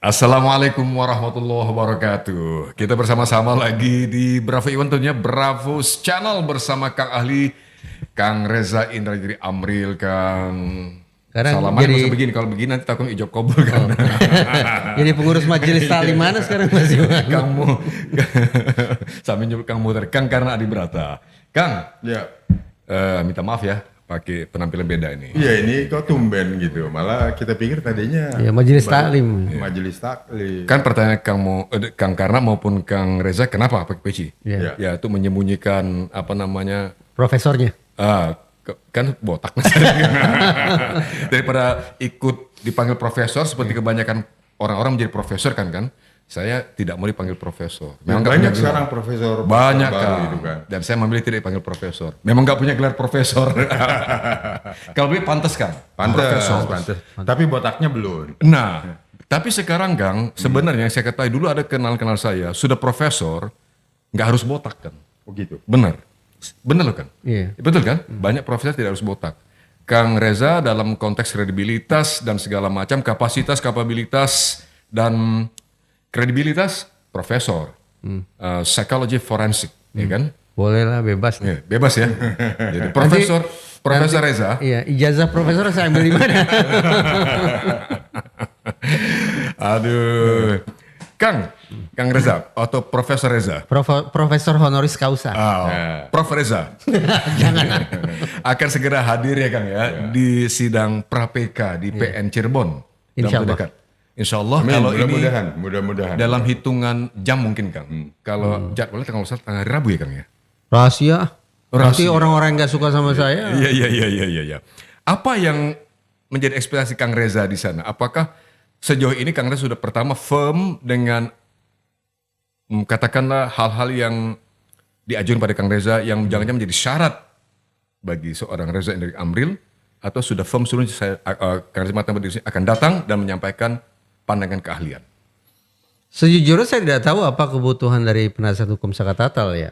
Assalamualaikum warahmatullahi wabarakatuh. Kita bersama-sama lagi di Bravo Iwan, tentunya Bravo Channel bersama Kang Ahli, Kang Reza Indragiri Amril, Kang. Sekarang Salaman jadi masa begini, kalau begini nanti takut ijab kabul kan. jadi pengurus majelis taklim mana sekarang Mas Iwan? Kangmu, sambil nyebut Kang Muter, Kang karena Adi Brata. Kang, Ya, minta maaf ya, pakai penampilan beda ini. iya ini kok tumben gitu. Malah kita pikir tadinya Ya majelis taklim. majelis taklim. Kan pertanyaan Kang Karna maupun Kang Reza, kenapa pakai peci? Ya. Ya itu menyembunyikan apa namanya? Profesornya. Kan botak. Daripada ikut dipanggil profesor seperti kebanyakan orang-orang menjadi profesor kan. Saya tidak mau dipanggil profesor. Memang nggak Banyak punya sekarang gelar. profesor Banyak baru kan. gitu kan. Dan saya memilih tidak dipanggil profesor. Memang nggak punya gelar profesor. Kalau lebih pantas kan. Profesor. Pantes. Tapi botaknya belum. Nah, tapi sekarang Kang, sebenarnya yang saya ketahui dulu ada kenal saya sudah profesor, nggak harus botak kan. Oh gitu. Benar loh kan? Iya. Betul kan? Banyak profesor tidak harus botak. Kang Reza dalam konteks kredibilitas dan segala macam, kapasitas, kapabilitas, dan kredibilitas, profesor. Psikologi forensik, ya kan? Boleh lah bebas. Ya, bebas ya. Jadi Profesor Reza. Iya, ijazah profesor saya ambil di mana? Aduh. Kang Reza atau Profesor Reza. Profesor honoris causa. Prof Reza. Jangan. Akan segera hadir ya Kang ya di sidang pra-PK di PN Cirebon. Insya Allah. Dekat. Insya Allah Amin, kalau ini mudah-mudahan. dalam hitungan jam mungkin Kang. Kalau jadwalnya tanggal 1 tanggal Rabu ya Kang ya. Rahasia. Nanti Rahasia. orang-orang yang nggak suka sama saya. Iya. Apa yang menjadi ekspektasi Kang Reza di sana? Apakah sejauh ini Kang Reza sudah pertama firm dengan katakanlah hal-hal yang diajukan pada Kang Reza yang jangan-jangan menjadi syarat bagi seorang Reza Indragiri Amril, atau sudah firm sebelumnya Kang Reza Mata berdiri akan datang dan menyampaikan pandangan keahlian? Sejujurnya saya tidak tahu apa kebutuhan dari penasihat hukum Saka Tatal ya.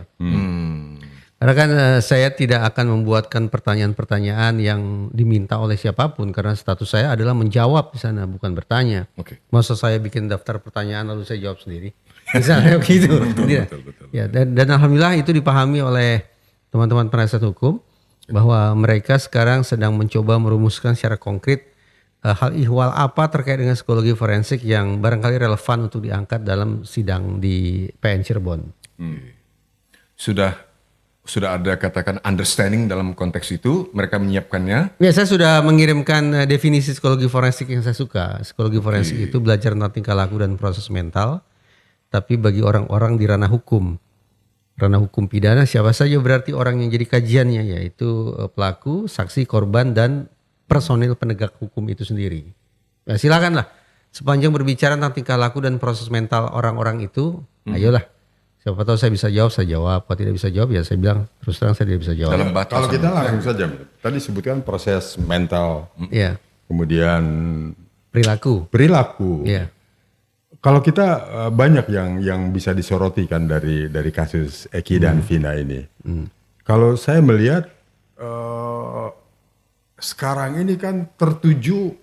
Karena kan saya tidak akan membuatkan pertanyaan-pertanyaan yang diminta oleh siapapun, karena status saya adalah menjawab di sana, bukan bertanya. Oke. Masa saya bikin daftar pertanyaan lalu saya jawab sendiri? Misalnya begitu. Betul. Ya, dan alhamdulillah itu dipahami oleh teman-teman penasihat hukum bahwa mereka sekarang sedang mencoba merumuskan secara konkret hal ihwal apa terkait dengan psikologi forensik yang barangkali relevan untuk diangkat dalam sidang di PN Cirebon. Sudah ada katakan understanding dalam konteks itu, mereka menyiapkannya. Ya, saya sudah mengirimkan definisi psikologi forensik yang saya suka. Psikologi forensik itu belajar tentang tingkah laku dan proses mental, tapi bagi orang-orang di ranah hukum. Ranah hukum pidana siapa saja berarti orang yang jadi kajiannya, yaitu pelaku, saksi, korban, dan personil penegak hukum itu sendiri. Ya, silakanlah. Sepanjang berbicara tentang tingkah laku dan proses mental orang-orang itu, ayolah. Siapa tahu saya bisa jawab, saya jawab. Kalau tidak bisa jawab, ya saya bilang terus terang saya tidak bisa jawab. Dalam batas. Kalau kita langsung saja, tadi sebutkan proses mental, Ya, kemudian perilaku. perilaku. Ya. Kalau kita banyak yang bisa disoroti kan dari kasus Eki dan Vina ini. Kalau saya melihat sekarang ini kan tertuju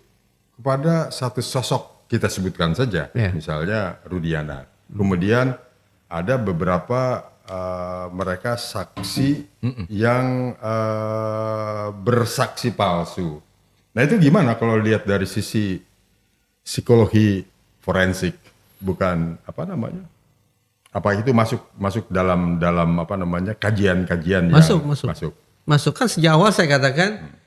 kepada satu sosok, kita sebutkan saja, misalnya Rudiana. Kemudian ada beberapa mereka saksi yang bersaksi palsu. Nah itu gimana kalau lihat dari sisi psikologi forensik, bukan apa namanya? Apa itu masuk dalam apa namanya kajian-kajian yang Masuk kan sejak awal saya katakan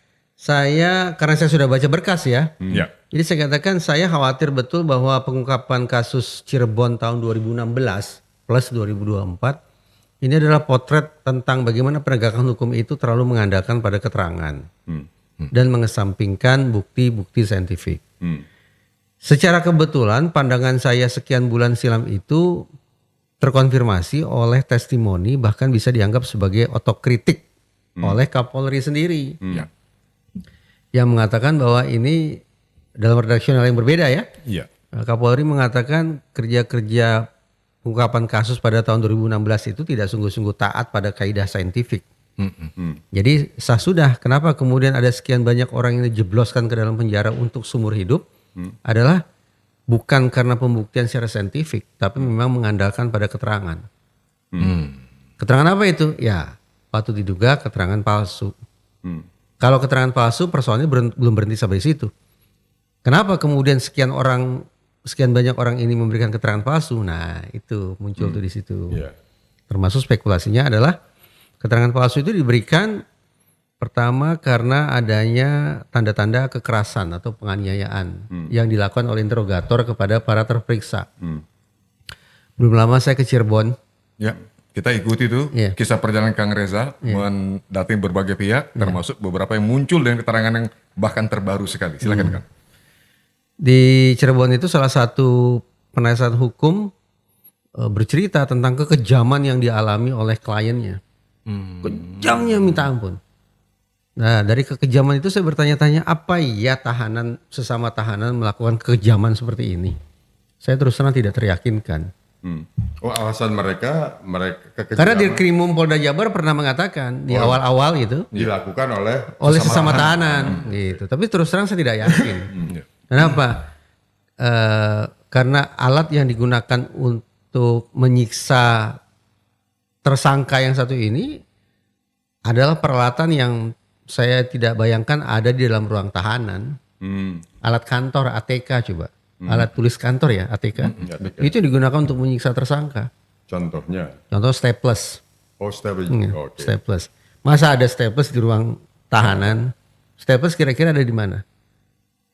karena saya sudah baca berkas ya. Ya. Jadi saya katakan saya khawatir betul bahwa pengungkapan kasus Cirebon tahun 2016 plus 2024 ini adalah potret tentang bagaimana penegakan hukum itu terlalu mengandalkan pada keterangan dan mengesampingkan bukti-bukti saintifik. Secara kebetulan pandangan saya sekian bulan silam itu terkonfirmasi oleh testimoni, bahkan bisa dianggap sebagai otokritik oleh Kapolri sendiri. Yang mengatakan bahwa ini dalam redaksional yang berbeda ya. Iya. Kapolri mengatakan kerja-kerja pengungkapan kasus pada tahun 2016 itu tidak sungguh-sungguh taat pada kaidah saintifik. Jadi sah sudah, kenapa kemudian ada sekian banyak orang yang dijebloskan ke dalam penjara untuk seumur hidup adalah bukan karena pembuktian secara saintifik, tapi memang mengandalkan pada keterangan. Keterangan apa itu? Ya, patut diduga keterangan palsu. Kalau keterangan palsu, persoalannya belum berhenti sampai situ. Kenapa kemudian sekian banyak orang ini memberikan keterangan palsu? Nah, itu muncul tuh di situ. Iya. Termasuk spekulasinya adalah keterangan palsu itu diberikan pertama karena adanya tanda-tanda kekerasan atau penganiayaan yang dilakukan oleh interrogator kepada para terperiksa. Belum lama saya ke Cirebon. Ya, kita ikuti itu Iya. kisah perjalanan Kang Reza mendatangi berbagai pihak, termasuk beberapa yang muncul dengan keterangan yang bahkan terbaru sekali. Silakan Kang. Di Cirebon itu salah satu penasihat hukum bercerita tentang kekejaman yang dialami oleh kliennya. Kejamnya minta ampun. Nah, dari kekejaman itu saya bertanya-tanya, apa ya sesama tahanan melakukan kekejaman seperti ini? Saya terus terang tidak teryakinkan. Oh, alasan mereka Karena di kekejaman Krimum Polda Jabar pernah mengatakan di awal-awal itu dilakukan oleh sesama tahanan gitu. Tapi terus terang saya tidak yakin. Kenapa? Karena alat yang digunakan untuk menyiksa tersangka yang satu ini adalah peralatan yang saya tidak bayangkan ada di dalam ruang tahanan. Alat kantor ATK coba. Alat tulis kantor ya ATK. Itu digunakan untuk menyiksa tersangka. contohnya. Contoh staples. Oh, staples. Oke. Staples. Masa ada staples di ruang tahanan? Staples kira-kira ada di mana?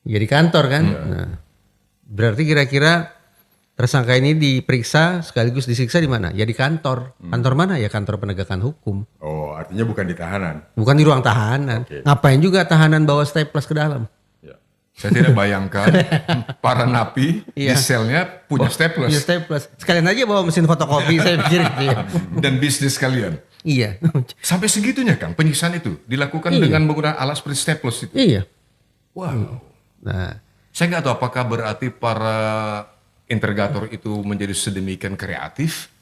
Ya di kantor kan. Nah, berarti kira-kira tersangka ini diperiksa sekaligus disiksa di mana? Ya di kantor. Kantor mana? Ya kantor penegakan hukum. Oh, artinya bukan di tahanan. Bukan di ruang tahanan. Oke. Ngapain juga tahanan bawa staples ke dalam? Ya. Saya tidak bayangkan para napi di Iya. selnya punya Punya staples staples. Sekalian aja bawa mesin fotokopi saya pikir itu ya. dan bisnis kalian. Iya. Sampai segitunya Kang, penyiksaan itu dilakukan dengan menggunakan alat seperti staples itu. Iya. Wow. Nah, Saya nggak tahu apakah berarti para interrogator itu menjadi sedemikian kreatif,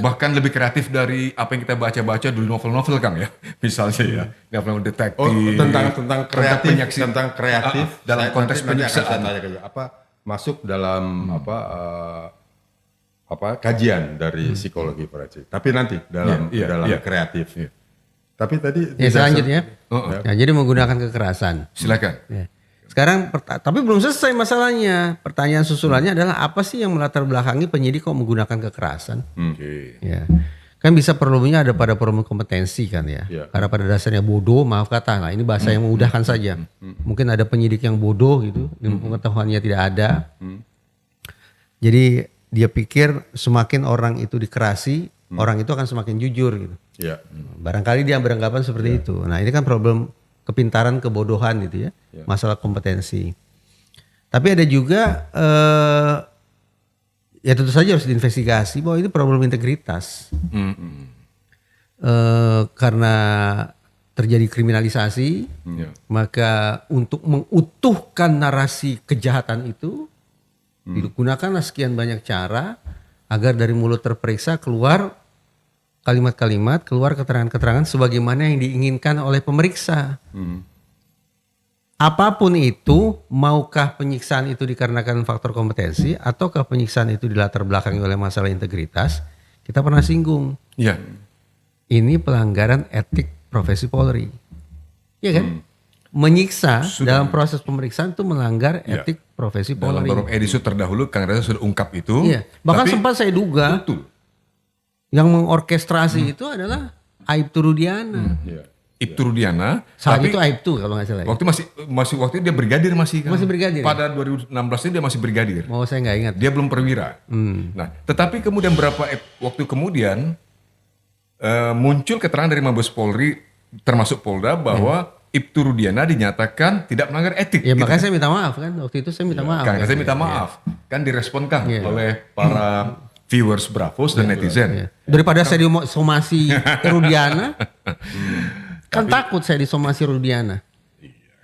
bahkan lebih kreatif dari apa yang kita baca-baca dulu novel-novel Kang ya, misalnya ya, novel detektif. Oh, tentang kreatif, penyaksi- tentang kreatif dalam saya- konteks nanti akan penyiksaan. saya tanya ke dia, apa masuk dalam kajian dari psikologi forensik. Tapi nanti dalam Iya. kreatif. Iya. Tapi tadi ya selanjutnya. Oh, Nah, jadi menggunakan kekerasan. silakan. Ya. Sekarang tapi belum selesai masalahnya. Pertanyaan susulannya adalah apa sih yang melatar belakangi penyidik kok menggunakan kekerasan? Oke. Ya. Kan bisa perlunya ada pada problem kompetensi kan ya. Ya. Karena pada dasarnya bodoh, maaf kata. Nah, ini bahasa yang memudahkan saja. Mungkin ada penyidik yang bodoh gitu, ilmu pengetahuannya tidak ada. Jadi dia pikir semakin orang itu dikerasi, orang itu akan semakin jujur gitu. Ya. Barangkali dia beranggapan seperti itu. Nah, ini kan problem kepintaran, kebodohan gitu ya. Masalah kompetensi. Tapi ada juga ya tentu saja harus diinvestigasi bahwa ini problem integritas. Karena terjadi kriminalisasi, Ya. maka untuk mengutuhkan narasi kejahatan itu digunakanlah sekian banyak cara agar dari mulut terperiksa keluar kalimat-kalimat, keluar keterangan-keterangan sebagaimana yang diinginkan oleh pemeriksa. Apapun itu, maukah penyiksaan itu dikarenakan faktor kompetensi ataukah penyiksaan itu dilatar belakangi oleh masalah integritas, kita pernah singgung. Iya. Ini pelanggaran etik profesi Polri. Iya kan? Menyiksa dalam proses pemeriksaan itu melanggar etik profesi Dalam Polri. beberapa edisi terdahulu Kang Reza sudah ungkap itu. Iya. Bahkan Tapi- sempat saya duga Betul. yang mengorkestrasi itu adalah Aibtu Rudiana. Ya. Ibtu Rudiana. Saat tapi itu Aibtu kalau nggak salah. Ya. waktu waktu itu dia brigadir masih kan. Masih brigadir, ya? Pada 2016 ini dia masih brigadir. Mau saya nggak ingat. Dia belum perwira. Nah, tetapi kemudian waktu kemudian muncul keterangan dari Mabes Polri termasuk Polda bahwa Ibtu Rudiana dinyatakan tidak melanggar etik. Ya makanya saya minta maaf kan. Waktu itu saya minta maaf. Kang, kan. saya minta maaf. Kan direspon Kang oleh para viewers Bravos dan netizen. Ya. Daripada saya disomasi Rudiana, kan takut saya disomasi Rudiana.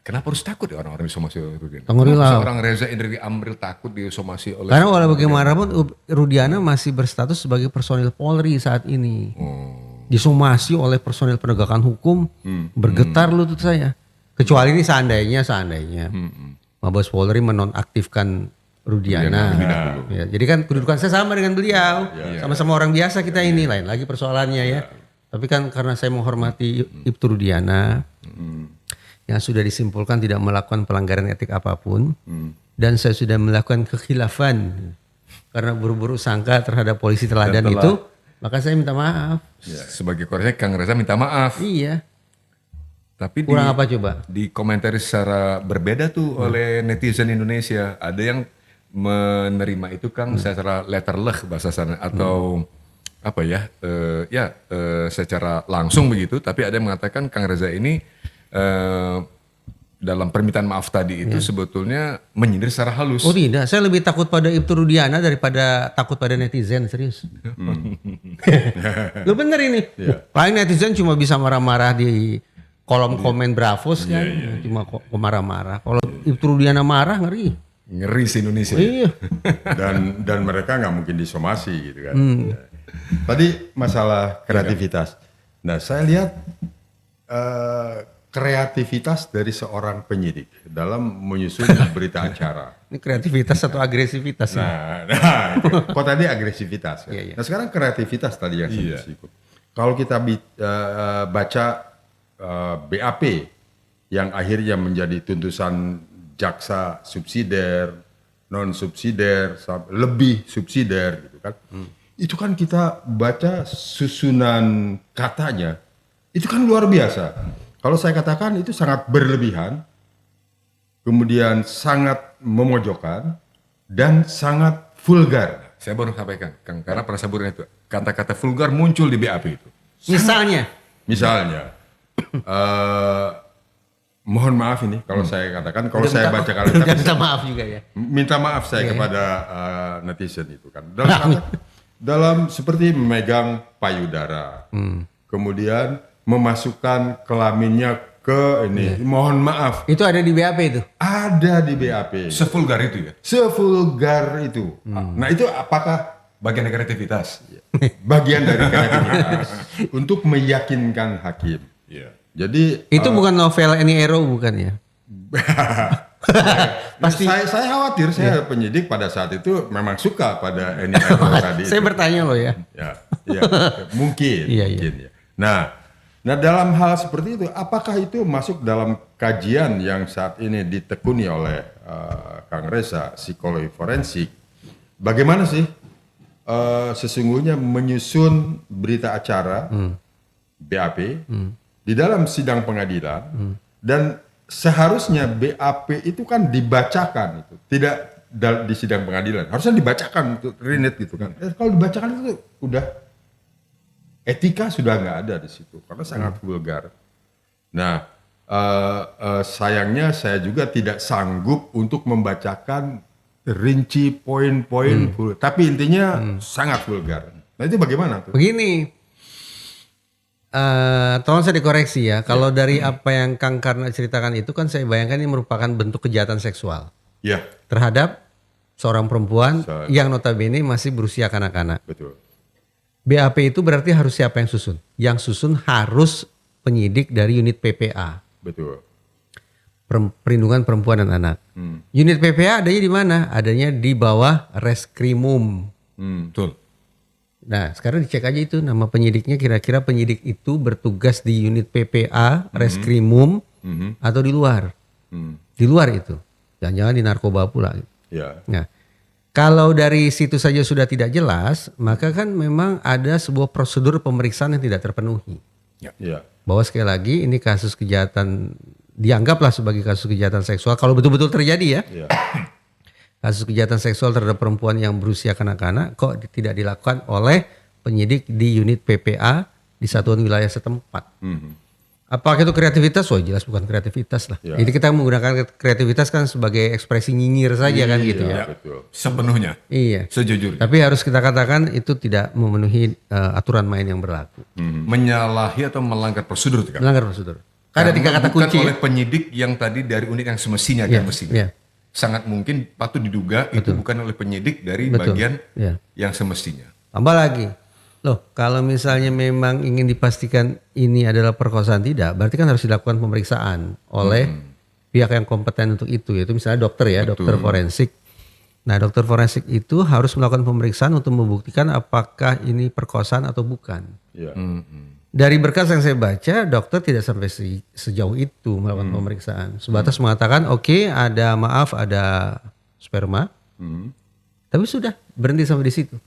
Kenapa harus takut ya orang-orang disomasi oleh Rudiana? Tengorilau. Seorang Reza Indri Amril takut disomasi oleh... Karena walau bagaimanapun Rudiana masih berstatus sebagai personil Polri saat ini. Disomasi oleh personil penegakan hukum, bergetar lutut saya. Kecuali ini seandainya Mabes Polri menonaktifkan Rudiana. dulu. Ya, jadi kan kedudukan saya sama dengan beliau, sama-sama orang biasa kita ini, lain lagi persoalannya ya. Tapi kan karena saya menghormati Ibtu Rudiana, yang sudah disimpulkan tidak melakukan pelanggaran etik apapun, dan saya sudah melakukan kekhilafan karena buru-buru sangka terhadap polisi teladan itu, maka saya minta maaf. Sebagai koreksi Kang Reza minta maaf. Iya. Tapi Kurang apa coba? dikomentari secara berbeda tuh oleh netizen Indonesia. Ada yang menerima itu Kang secara letterlech bahasa sana atau apa ya? Secara langsung begitu. Tapi ada yang mengatakan Kang Reza ini dalam permintaan maaf tadi itu sebetulnya menyindir secara halus. Oh tidak, saya lebih takut pada Ibtu Rudiana daripada takut pada netizen, serius. Lu bener ini. Paling netizen cuma bisa marah-marah di kolom komen Bravos kan, cuma marah-marah. Kalau Ibtu Rudiana marah ngeri. Ngeri sih Indonesia. Iya. Dan mereka nggak mungkin disomasi gitu kan. Tadi masalah kreativitas. Nah saya lihat kreativitas dari seorang penyidik dalam menyusun berita acara. Ini kreativitas atau agresivitas? Nah itu. Kok tadi agresivitas. Kan? Iya. Nah sekarang kreativitas tadi yang saya ikut. Kalau kita baca BAP yang akhirnya menjadi tuntutan jaksa subsidiar, non subsidiar, lebih subsidiar gitu kan. Itu kan kita baca susunan katanya, itu kan luar biasa. Kalau saya katakan itu sangat berlebihan, kemudian sangat memojokkan, dan sangat vulgar. Saya baru sampaikan Kang, karena pada saburan itu kata-kata vulgar muncul di BAP itu. Misalnya, mohon maaf ini kalau saya katakan, kalau saya baca kali minta maaf juga ya. minta maaf saya kepada netizen itu kan. Dalam seperti memegang payudara, kemudian memasukkan kelaminnya ke ini, mohon maaf. Itu ada di BAP itu? Ada di BAP. Sevulgar itu ya? Sevulgar itu. Nah itu apakah Bagian dari kreativitas. bagian dari kreativitas untuk meyakinkan hakim? Iya. Jadi Itu bukan novel Any Arrow bukan ya? pasti saya khawatir, saya penyidik pada saat itu memang suka pada Eni Errol tadi. Saya bertanya loh ya. Ya, mungkin. Iya. Mungkin, ya. Nah dalam hal seperti itu, apakah itu masuk dalam kajian yang saat ini ditekuni oleh Kang Reza, psikologi forensik? Bagaimana sih sesungguhnya menyusun berita acara BAP di dalam sidang pengadilan dan seharusnya BAP itu kan dibacakan itu, tidak di sidang pengadilan, harusnya dibacakan untuk rinit gitu kan. Kalau dibacakan itu udah etika sudah nggak ada di situ karena sangat vulgar. Nah, sayangnya saya juga tidak sanggup untuk membacakan rinci poin-poin, tapi intinya sangat vulgar. Nah itu bagaimana tuh? Begini, tolong saya dikoreksi ya. Kalau dari apa yang Kang Karna ceritakan itu kan saya bayangkan ini merupakan bentuk kejahatan seksual Ya, terhadap seorang perempuan yang notabene masih berusia kanak-kanak. betul. BAP itu berarti harus siapa yang susun? Yang susun harus penyidik dari unit PPA. Betul. Perlindungan Perempuan dan Anak. Unit PPA adanya di mana? Adanya di bawah Reskrimum. Betul. Nah, sekarang dicek aja itu nama penyidiknya, kira-kira penyidik itu bertugas di unit PPA, Reskrimum, atau di luar. Di luar itu. Jangan-jangan di narkoba pula. Ya. Nah, kalau dari situ saja sudah tidak jelas, maka kan memang ada sebuah prosedur pemeriksaan yang tidak terpenuhi. Ya. Bahwa sekali lagi ini kasus kejahatan, dianggaplah sebagai kasus kejahatan seksual kalau betul-betul terjadi ya. Ya. Kasus kejahatan seksual terhadap perempuan yang berusia kanak-kanak kok tidak dilakukan oleh penyidik di unit PPA di satuan wilayah setempat. Apakah itu kreativitas? Wah jelas bukan kreativitas lah. Ya. Jadi kita menggunakan kreativitas kan sebagai ekspresi nyinyir saja kan gitu ya. Betul. Sepenuhnya. Iya. Sejujurnya. Tapi harus kita katakan itu tidak memenuhi aturan main yang berlaku. Menyalahi atau melanggar prosedur. Kan? Melanggar prosedur. Ada tiga kata bukan kunci. oleh penyidik yang tadi dari unit yang semestinya kan mestinya. Iya. Sangat mungkin patut diduga itu bukan oleh penyidik dari Betul. bagian Iya. yang semestinya. Tambah lagi. Loh, kalau misalnya memang ingin dipastikan ini adalah perkosaan tidak, berarti kan harus dilakukan pemeriksaan oleh pihak yang kompeten untuk itu, yaitu misalnya dokter ya, dokter forensik. Nah, dokter forensik itu harus melakukan pemeriksaan untuk membuktikan apakah ini perkosaan atau bukan. Iya. Dari berkas yang saya baca, dokter tidak sampai sejauh itu melakukan pemeriksaan. Sebatas mengatakan, oke, ada sperma, tapi sudah berhenti sampai di situ.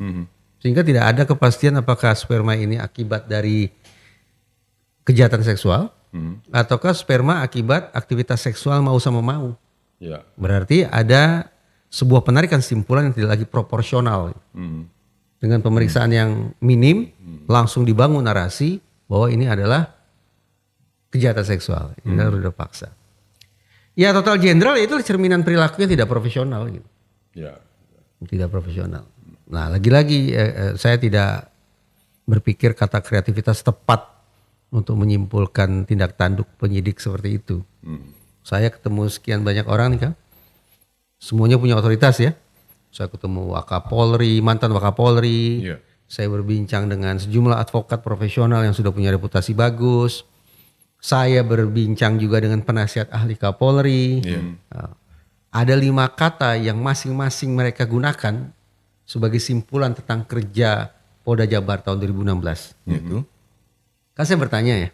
Sehingga tidak ada kepastian apakah sperma ini akibat dari kejahatan seksual, ataukah sperma akibat aktivitas seksual mau sama mau. Iya. Berarti ada sebuah penarikan simpulan yang tidak lagi proporsional. Dengan pemeriksaan yang minim, langsung dibangun narasi bahwa ini adalah kejahatan seksual. Ini adalah ruda paksa. Ya total general itu cerminan perilakunya tidak profesional. Gitu. Iya. Tidak profesional. Nah lagi-lagi saya tidak berpikir kata kreativitas tepat untuk menyimpulkan tindak tanduk penyidik seperti itu. Saya ketemu sekian banyak orang nih Kang. Semuanya punya otoritas ya. Saya ketemu Wakapolri, mantan Wakapolri. Iya. Saya berbincang dengan sejumlah advokat profesional yang sudah punya reputasi bagus. Saya berbincang juga dengan penasihat ahli Kapolri. Nah, ada 5 kata yang masing-masing mereka gunakan sebagai simpulan tentang kerja Polda Jabar tahun 2016. Itu. Kan saya bertanya ya,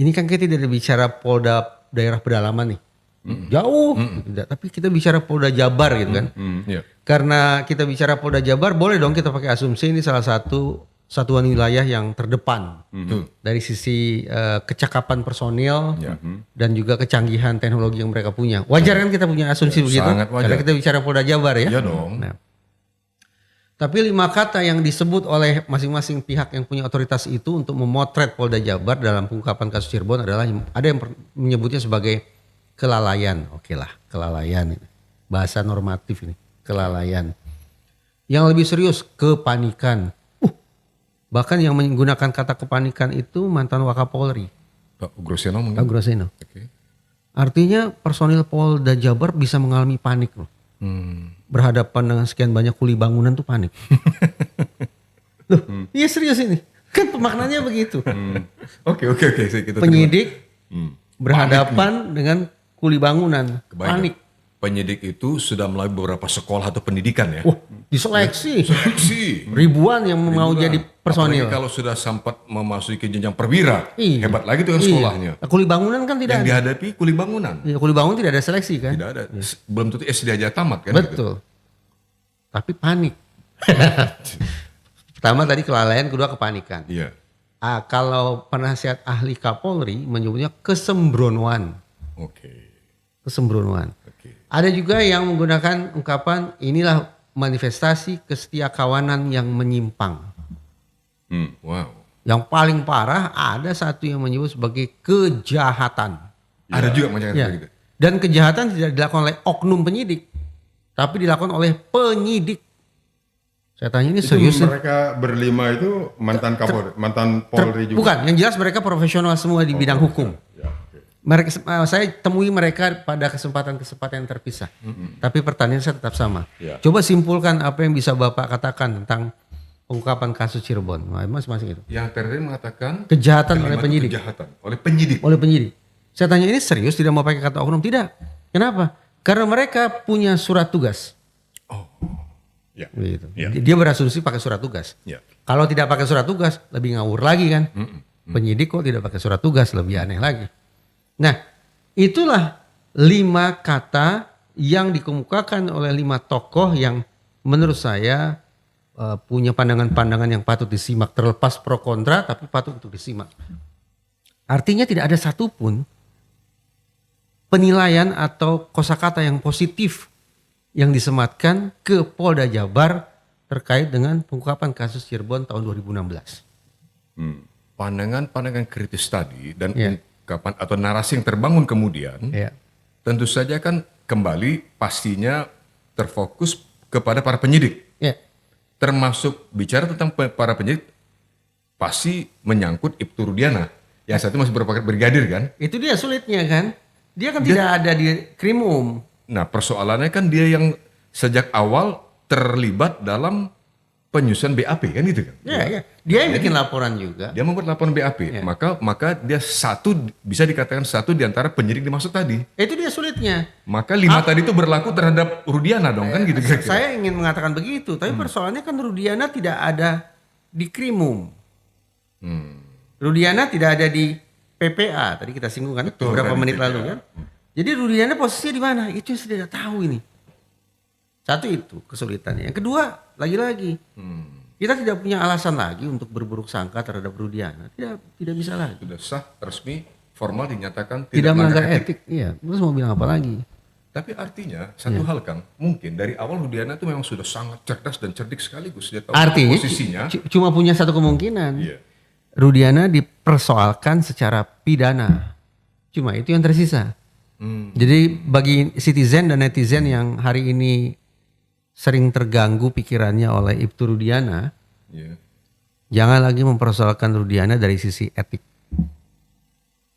ini kan kita tidak bicara Polda daerah pedalaman nih. Jauh, tidak. Tapi kita bicara Polda Jabar gitu kan. Iya. Karena kita bicara Polda Jabar, boleh dong kita pakai asumsi ini salah satu satuan wilayah yang terdepan dari sisi kecakapan personil dan juga kecanggihan teknologi yang mereka punya. Wajar kan kita punya asumsi begitu? sangat wajar. Karena kita bicara Polda Jabar ya. Iya dong. Nah, tapi 5 kata yang disebut oleh masing-masing pihak yang punya otoritas itu untuk memotret Polda Jabar dalam pengungkapan kasus Cirebon adalah ada yang menyebutnya sebagai kelalaian. Oke lah, kelalaian. Bahasa normatif ini, kelalaian. Yang lebih serius, kepanikan. Bahkan yang menggunakan kata kepanikan itu mantan Wakapolri, Pak Groseno mungkin. Pak Groseno. Oke. Artinya personil Polda Jabar bisa mengalami panik loh. Berhadapan dengan sekian banyak kuli bangunan tuh panik. Loh, iya serius ini. Kan pemaknanya begitu. Oke. Kita Penyidik berhadapan dengan kuli bangunan, panik. Penyidik itu sudah melalui beberapa sekolah atau pendidikan ya. Wah, diseleksi. Seleksi. Ribuan yang mau jadi personil. Apalagi kalau sudah sempat memasuki jenjang perwira, Iya. hebat lagi tuh kan sekolahnya. Iya. Kuli bangunan kan tidak Yang ada. dihadapi kuli bangunan. Iya, kuli bangunan tidak ada seleksi kan? Tidak ada. Belum tentu SD aja tamat kan. Gitu. Betul. Tapi panik. Pertama tadi kelalaian, kedua kepanikan. Iya. Kalau penasihat ahli Kapolri menyebutnya kesembronoan. Oke. Kesembronoan. Ada juga yang menggunakan ungkapan inilah manifestasi kesetiakawanan yang menyimpang. Wow. Yang paling parah ada satu yang menyebut sebagai kejahatan. Ada juga macam Ya. gitu. Dan kejahatan tidak dilakukan oleh oknum penyidik, tapi dilakukan oleh penyidik. Saya tanya ini Itu serius nih? mereka berlima itu mantan Kapolri, mantan Polri juga. Bukan, yang jelas mereka profesional semua di bidang hukum. Ya, oke. Mereka, saya temui mereka pada kesempatan-kesempatan yang terpisah. Tapi pertanyaan saya tetap sama. Ya. Coba simpulkan apa yang bisa Bapak katakan tentang pengungkapan kasus Cirebon. Nah, masing-masing itu. Yang terakhir mengatakan Kejahatan oleh kalimat penyidik. Kejahatan oleh penyidik. Oleh penyidik. Saya tanya ini serius tidak mau pakai kata oknum? Tidak. Kenapa? Karena mereka punya surat tugas. Ya. Gitu. Ya. Dia berasumsi pakai surat tugas. Ya. Kalau tidak pakai surat tugas lebih ngawur lagi kan. Penyidik kok tidak pakai surat tugas lebih aneh lagi. Nah itulah 5 kata yang dikemukakan oleh 5 tokoh yang menurut saya punya pandangan-pandangan yang patut disimak. Terlepas pro kontra tapi patut untuk disimak. Artinya tidak ada satupun penilaian atau kosakata yang positif yang disematkan ke Polda Jabar terkait dengan pengungkapan kasus Cirebon tahun 2016. Pandangan-pandangan kritis tadi dan Ya. ungkapan atau narasi yang terbangun kemudian Ya. tentu saja kan kembali pastinya terfokus kepada para penyidik. Ya. Termasuk bicara tentang para penyidik pasti menyangkut Ibtu Rudiana yang saat itu masih berpangkat brigadir kan. Itu dia sulitnya kan. Dia kan tidak ada di krimum. Nah persoalannya kan dia yang sejak awal terlibat dalam penyusun BAP kan gitu kan. Ya. Dia yang bikin laporan juga. Dia membuat laporan BAP, maka dia bisa dikatakan satu di antara penyidik dimaksud tadi. Itu dia sulitnya. Maka 5 tadi itu berlaku terhadap Rudiana dong kan gitu kira-kira. Saya ingin mengatakan begitu, tapi persoalannya kan Rudiana tidak ada di Krimum. Rudiana tidak ada di PPA. Tadi kita singgung kan beberapa menit lalu kan. Jadi Rudiana posisinya di mana? Itu yang saya tidak tahu ini. Satu itu kesulitannya. Yang kedua, lagi-lagi kita tidak punya alasan lagi untuk berburuk sangka terhadap Rudiana. Tidak bisa lagi. Sudah sah, resmi, formal dinyatakan Tidak melanggar etik. Iya, terus mau bilang apa lagi? Tapi artinya satu hal Kang, mungkin dari awal Rudiana itu memang sudah sangat cerdas dan cerdik sekaligus. Dia tahu Artinya posisinya. cuma punya satu kemungkinan. Iya. Rudiana dipersoalkan secara pidana. Cuma itu yang tersisa. Jadi bagi citizen dan netizen yang hari ini sering terganggu pikirannya oleh Ibtu Rudiana, Iya. jangan lagi mempersoalkan Rudiana dari sisi etik.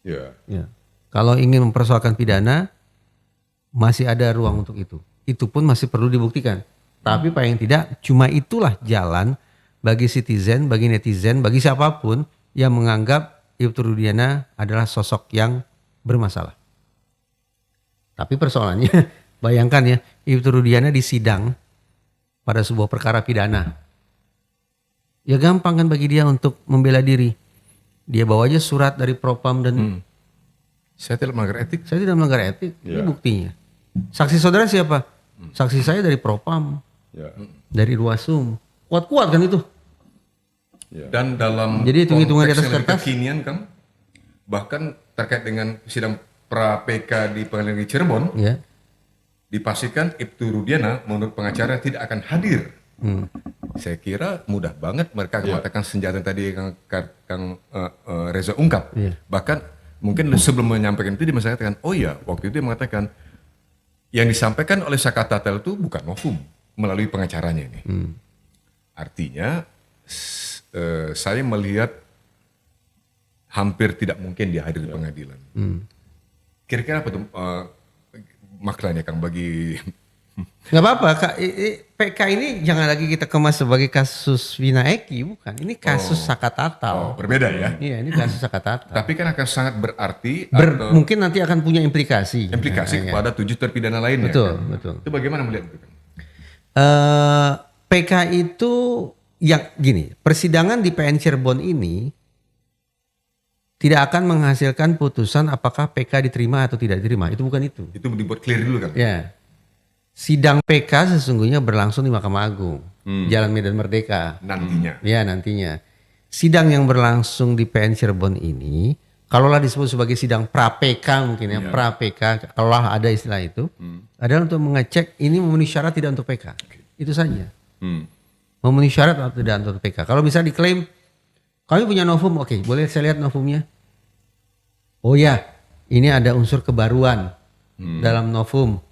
Ya. Ya. Kalau ingin mempersoalkan pidana, masih ada ruang untuk itu. Itu pun masih perlu dibuktikan. Tapi paling tidak, cuma itulah jalan bagi citizen, bagi netizen, bagi siapapun yang menganggap Ibtu Rudiana adalah sosok yang bermasalah. Tapi persoalannya, bayangkan ya, Ibtu Rudiana disidang pada sebuah perkara pidana. Ya gampang kan bagi dia untuk membela diri. Dia bawa aja surat dari Propam dan Saya tidak melanggar etik. saya tidak melanggar etik. Ini buktinya. Saksi saudara siapa? Saksi saya dari Propam, Ya. dari Ruasum. Kuat-kuat kan itu. Dan dalam Jadi hitung-hitungan di konteks atas yang lebih kertas. kekinian Kang, bahkan terkait dengan sidang pra PK di Pengadilan Negeri Cirebon, Ya. dipastikan Ibtu Rudiana menurut pengacara tidak akan hadir. Saya kira mudah banget mereka mengatakan senjata yang tadi Kang Reza ungkap. Bahkan mungkin sebelum menyampaikan itu dia mengatakan, oh ya waktu itu dia mengatakan yang disampaikan oleh Sakatatel itu bukan novum melalui pengacaranya ini. Artinya saya melihat hampir tidak mungkin dia hadir di pengadilan. Kira-kira apa tuh maknanya Kang bagi Nggak apa-apa. PK ini jangan lagi kita kemas sebagai kasus Vina Eki, bukan. Ini kasus Sakatatal. berbeda ya? Iya, ini kasus Sakatatal. Tapi kan akan sangat berarti atau Mungkin nanti akan punya implikasi. implikasi kepada 7 terpidana lainnya. Betul, kan? betul. Itu bagaimana melihat itu? Kang? PK itu yang gini, persidangan di PN Cirebon ini tidak akan menghasilkan putusan apakah PK diterima atau tidak diterima. Itu bukan itu. Itu dibuat clear dulu kan? Ya. Sidang PK sesungguhnya berlangsung di Mahkamah Agung, Jalan Medan Merdeka. Nantinya. Ya, nantinya. Sidang yang berlangsung di PN Cirebon ini, kalaulah disebut sebagai sidang pra-PK mungkin ya, pra-PK, kalaulah ada istilah itu, adalah untuk mengecek ini memenuhi syarat tidak untuk PK. Itu saja. Memenuhi syarat atau tidak untuk PK. Kalau bisa diklaim, kami punya novum, oke, boleh saya lihat novumnya? Oh ya, ini ada unsur kebaruan dalam novum,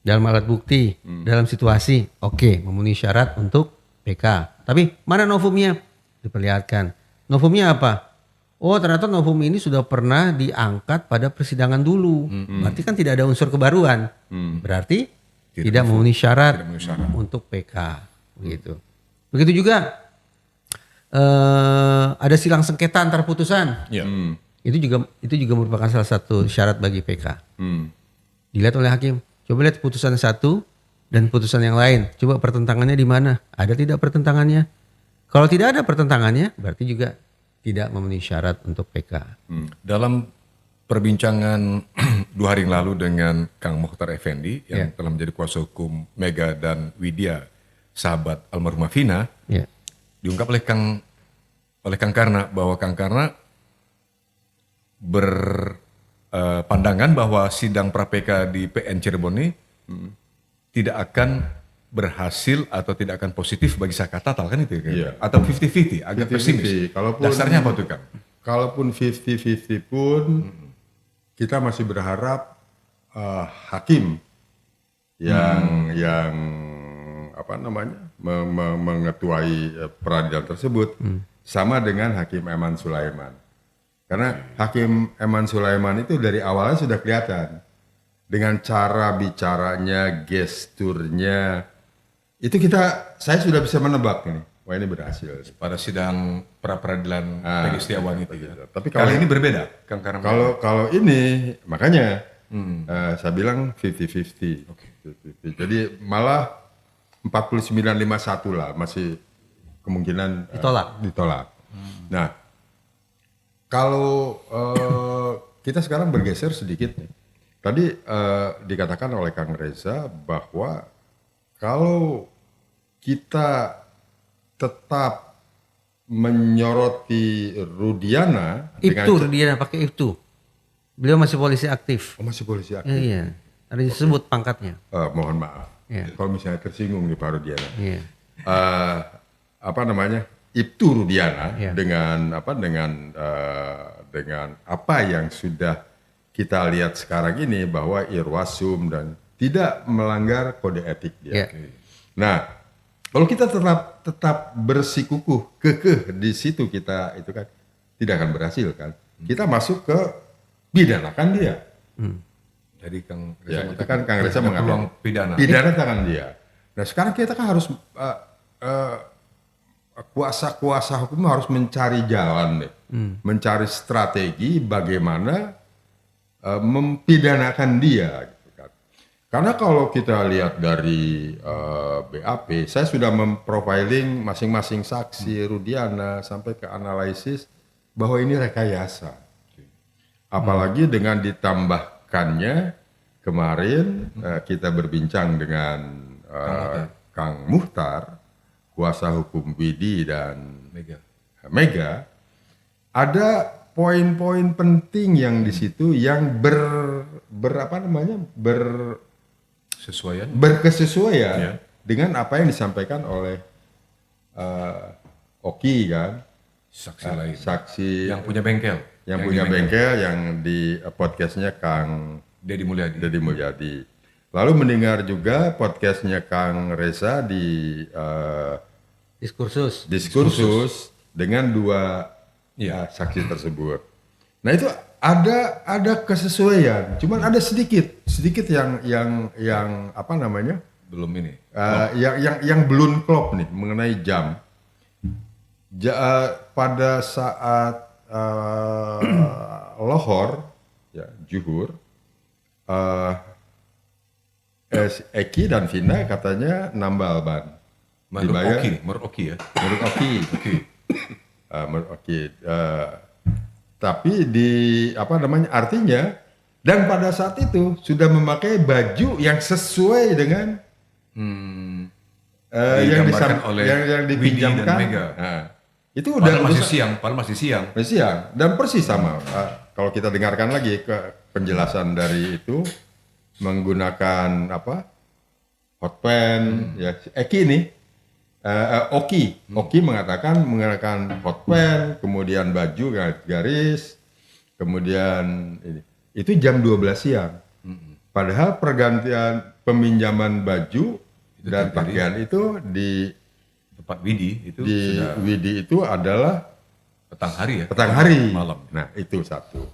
dalam alat bukti, dalam situasi, oke, memenuhi syarat untuk PK. Tapi mana novumnya? Diperlihatkan. Novumnya apa? Oh ternyata novum ini sudah pernah diangkat pada persidangan dulu. Berarti kan tidak ada unsur kebaruan. Berarti tidak memenuhi syarat untuk PK. Begitu. Begitu juga ada silang sengketa antar putusan. Ya. Itu juga merupakan salah satu syarat bagi PK. Dilihat oleh hakim. Coba lihat putusan satu dan putusan yang lain. Coba pertentangannya di mana? Ada tidak pertentangannya? Kalau tidak ada pertentangannya, berarti juga tidak memenuhi syarat untuk PK. Dalam perbincangan 2 hari yang lalu dengan Kang Mokhtar Effendi yang telah menjadi kuasa hukum Mega dan Widya, sahabat almarhumah Vina, diungkap oleh Kang Karna bahwa Kang Karna berpandangan bahwa sidang pra-PK di PN Cirebon ini tidak akan berhasil atau tidak akan positif bagi Sakatatal kan itu kan? Iya. Atau 50-50, agak 50-50. pesimis. Dasarnya apa tuh Kang? Kalaupun 50-50 pun kita masih berharap hakim yang apa namanya mengetuai peradilan tersebut sama dengan Hakim Eman Sulaiman. Karena Hakim Eman Sulaiman itu dari awalnya sudah kelihatan dengan cara bicaranya, gesturnya, itu saya sudah bisa menebak ini. wah ini berhasil. Pada sidang pra-peradilan Peggy Setiawan itu. Ya. Tapi Kali ini berbeda, Kang Karam. Kalau ini makanya saya bilang 50-50. 50-50. Jadi malah 49-51 lah masih kemungkinan ditolak. Nah, kalau kita sekarang bergeser sedikit nih. Tadi dikatakan oleh Kang Reza bahwa kalau kita tetap menyoroti Rudiana Rudiana pakai itu. Beliau masih polisi aktif. masih polisi aktif. Iya. Ada disebut pangkatnya. Mohon maaf. Iya. Kalau misalnya tersinggung nih Pak Rudiana. Iya. Apa namanya? Ibtu Rudiana Iya. dengan apa yang sudah kita lihat sekarang ini bahwa irwasum dan tidak melanggar kode etik dia. Iya. Nah, kalau kita tetap bersikukuh kekeh di situ kita itu kan tidak akan berhasil kan. Kita masuk ke pidanakan dia. Jadi Kang Reza Ya, itu kan Kang Reza ada mengatakan peluang pidana. pidana tangan dia. Nah, sekarang kita kan harus kuasa hukum harus mencari jalan deh. Mencari strategi bagaimana mempidanakan dia gitu kan. Karena kalau kita lihat dari BAP, saya sudah memprofiling masing-masing saksi Rudiana sampai ke analisis bahwa ini rekayasa. Apalagi dengan ditambahkannya kemarin kita berbincang dengan Kang Muhtar, kuasa hukum Widi dan Mega, ada poin-poin penting yang di situ yang berkesesuaian Ya. dengan apa yang disampaikan oleh Oki kan, Saksi lain. saksi Yang punya bengkel. yang punya bengkel yang di podcastnya Kang Deddy Mulyadi. Deddy Mulyadi. Lalu mendengar juga podcastnya Kang Reza di diskursus dengan dua saksi tersebut. Nah itu ada kesesuaian, cuman ada sedikit yang apa namanya Belum ini. yang belum klop nih mengenai jam. Pada saat lohor, ya Juhur, Eki dan Vina katanya nambal ban. Menurut Oki ya. Menurut Oki. Menurut Oki. Tapi artinya dan pada saat itu sudah memakai baju yang sesuai dengan yang dipinjamkan Mega. Nah, itu Padahal udah masih siang. masih siang dan persis sama. Kalau kita dengarkan lagi ke penjelasan dari itu menggunakan hot pen ya Eki ini Oki mengatakan menggunakan hot pen, kemudian baju garis, kemudian ini. Itu jam 12 siang. Padahal pergantian peminjaman baju dan pakaian itu di Tempat Widi itu di sudah Widi itu adalah petang hari ya. petang hari. Malam. Nah itu satu.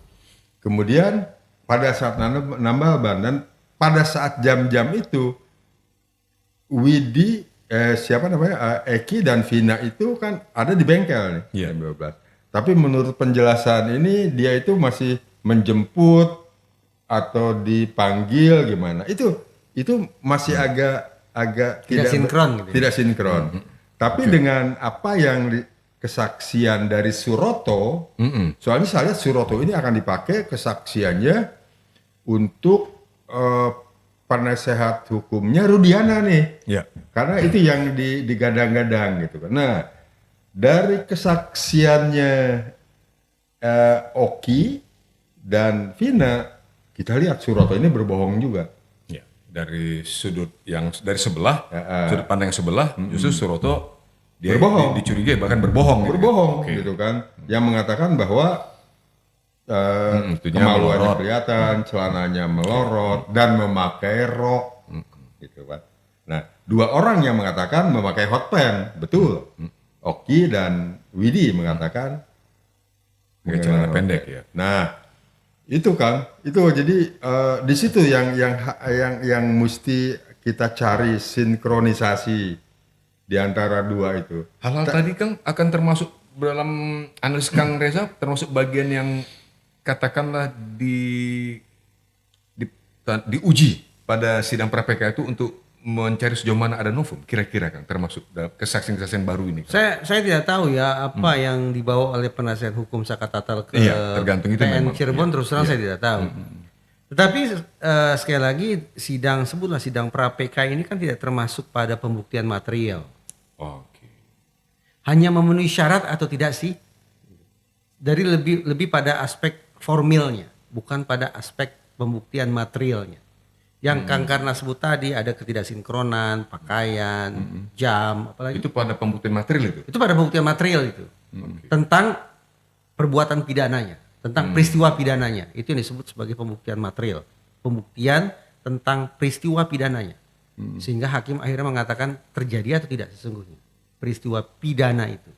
Kemudian pada saat nambal ban dan pada saat jam-jam itu Widi Eki dan Vina itu kan ada di bengkel nih jam 12. Tapi menurut penjelasan ini dia itu masih menjemput atau dipanggil gimana? Itu masih agak Tidak sinkron gitu. Tidak sinkron. Tapi dengan apa yang kesaksian dari Suroto, soalnya saya lihat Suroto ini akan dipakai kesaksiannya untuk penasehat hukumnya Rudiana nih. Ya. Karena itu yang digadang-gadang gitu kan. Nah, dari kesaksiannya Oki dan Vina, kita lihat Suroto ini berbohong juga. Ya. Dari sebelah, sudut pandang yang sebelah, justru Suroto dia berbohong. Dicurigai bahkan berbohong. Berbohong Oke. gitu kan. Yang mengatakan bahwa kemaluannya kelihatan, celananya melorot dan memakai rok gitu kan. Nah, dua orang yang mengatakan memakai hot pen, betul. Oki dan Widi mengatakan Pakai celana pendek ya. Nah, itu kan, itu jadi di situ yang mesti kita cari sinkronisasi di antara dua itu. Hal-hal tadi Kang akan termasuk dalam analisis Kang Reza termasuk bagian yang katakanlah diuji pada sidang pra-PK itu untuk mencari sejauh mana ada novum kira-kira Kang termasuk dalam kesaksian-kesaksian baru ini Kang. Saya tidak tahu ya apa yang dibawa oleh penasihat hukum Sakatatal ke Iya, tergantung itu PN memang. Cirebon terus terang saya tidak tahu. Tetapi sekali lagi sebutlah sidang pra-PK ini kan tidak termasuk pada pembuktian material. Oke. Hanya memenuhi syarat atau tidak sih? Dari lebih pada aspek formilnya, bukan pada aspek pembuktian materialnya. Yang Kang Karna sebut tadi ada ketidaksinkronan, pakaian, jam, apalagi Itu pada pembuktian material itu. itu pada pembuktian material itu. Tentang perbuatan pidananya, tentang peristiwa pidananya. Itu yang disebut sebagai pembuktian material. Pembuktian tentang peristiwa pidananya. Sehingga hakim akhirnya mengatakan terjadi atau tidak sesungguhnya peristiwa pidana itu.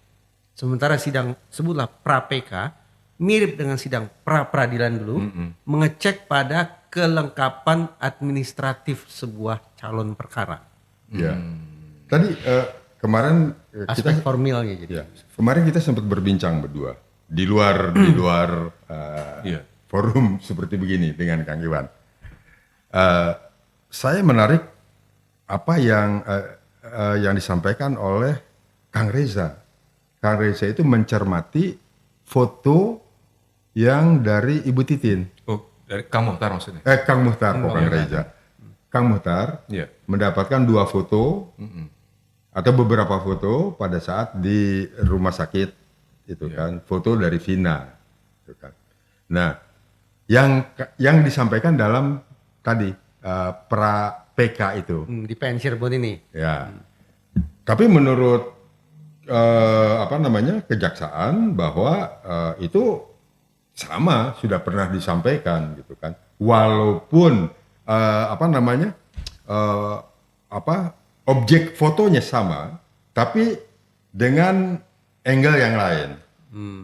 Sementara sidang sebutlah pra-PK mirip dengan sidang pra-peradilan dulu, mengecek pada kelengkapan administratif sebuah calon perkara. Ya. Tadi kemarin Aspek formilnya jadi. ya, kemarin kita sempat berbincang berdua di luar Iya. forum seperti begini dengan Kang Iwan. Saya menarik apa yang disampaikan oleh Kang Reza. Kang Reza itu mencermati foto yang dari Ibu Titin. Oh, dari Kang Muhtar maksudnya. Kang Muhtar, Kang Reza. Kang Muhtar Iya. mendapatkan 2 foto atau beberapa foto pada saat di rumah sakit itu kan, foto dari Vina, itu kan. Nah, yang disampaikan dalam tadi pra PK itu, Di PN Cirebon ini. ya. Tapi menurut kejaksaan bahwa itu sama sudah pernah disampaikan gitu kan, walaupun objek fotonya sama tapi dengan angle yang lain.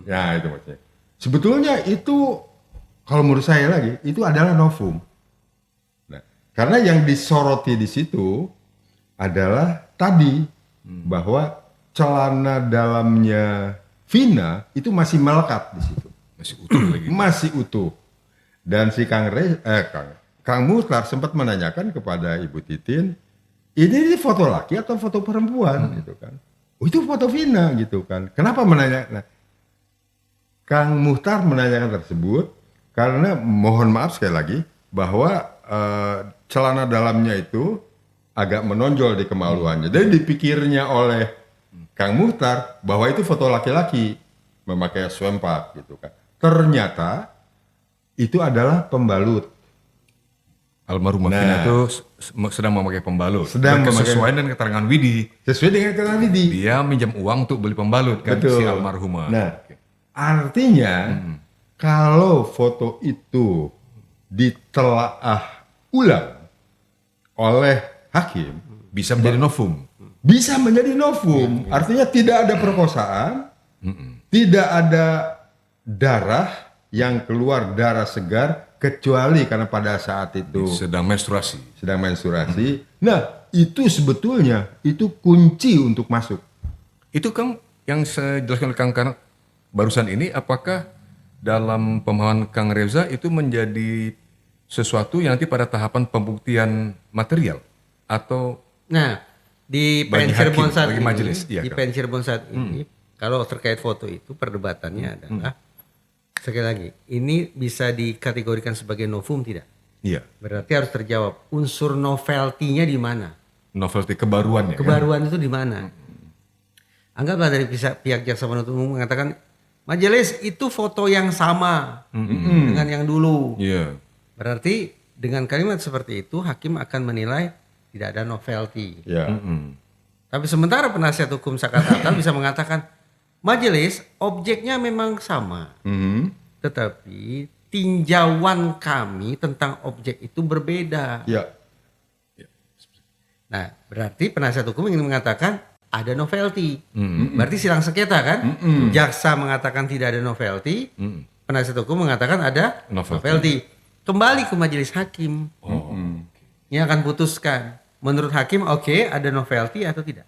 Ya itu maksudnya. Sebetulnya itu kalau menurut saya lagi itu adalah novum. Nah, karena yang disoroti di situ adalah tadi bahwa celana dalamnya Vina itu masih melekat di situ. Masih utuh lagi. Masih utuh. Dan si Kang Muhtar sempat menanyakan kepada Ibu Titin, ini foto laki atau foto perempuan gitu kan. Oh, itu foto Vina gitu kan. Kenapa menanya? Nah, Kang Muhtar menanyakan tersebut karena mohon maaf sekali lagi bahwa celana dalamnya itu agak menonjol di kemaluannya. Jadi dipikirnya oleh Kang Muhtar bahwa itu foto laki-laki memakai swempak gitu kan. Ternyata itu adalah pembalut. Almarhumah Vina itu sedang memakai pembalut. Sedang Berkesesuaian dengan keterangan Widi. Sesuai dengan keterangan Widi. Dia minjam uang untuk beli pembalut kan Betul. si almarhumah. Nah, artinya kalau foto itu ditelaah ulang oleh hakim, Bisa menjadi novum. bisa menjadi novum. Artinya tidak ada perkosaan, tidak ada darah yang keluar darah segar kecuali karena pada saat itu Sedang menstruasi. sedang menstruasi. Nah, itu sebetulnya itu kunci untuk masuk. Itu Kang yang saya jelaskan oleh Kang Karna barusan ini, apakah dalam pemahaman Kang Reza itu menjadi sesuatu yang nanti pada tahapan pembuktian material atau Nah, di Bagi PN Cirebon hakim, saat bagi ini, majelis, iya, di Kang. PN Cirebon saat ini, kalau terkait foto itu perdebatannya adalah sekali lagi, ini bisa dikategorikan sebagai novum tidak? iya Berarti harus terjawab unsur novelty-nya di mana? novelty kebaruannya. kan? Kebaruan itu di mana? Anggaplah dari pihak jaksa penuntut umum mengatakan majelis itu foto yang sama dengan yang dulu. Iya. Berarti dengan kalimat seperti itu hakim akan menilai tidak ada novelty. Ya. Tapi sementara penasihat hukum Sakatatal bisa mengatakan majelis objeknya memang sama, tetapi tinjauan kami tentang objek itu berbeda. Ya. Nah, berarti penasihat hukum ingin mengatakan ada novelty. Berarti sidang sengketa kan? Jaksa mengatakan tidak ada novelty, penasihat hukum mengatakan ada Novelty. novelty. Kembali ke majelis hakim Oh. yang akan putuskan. Menurut hakim, oke, ada novelty atau tidak?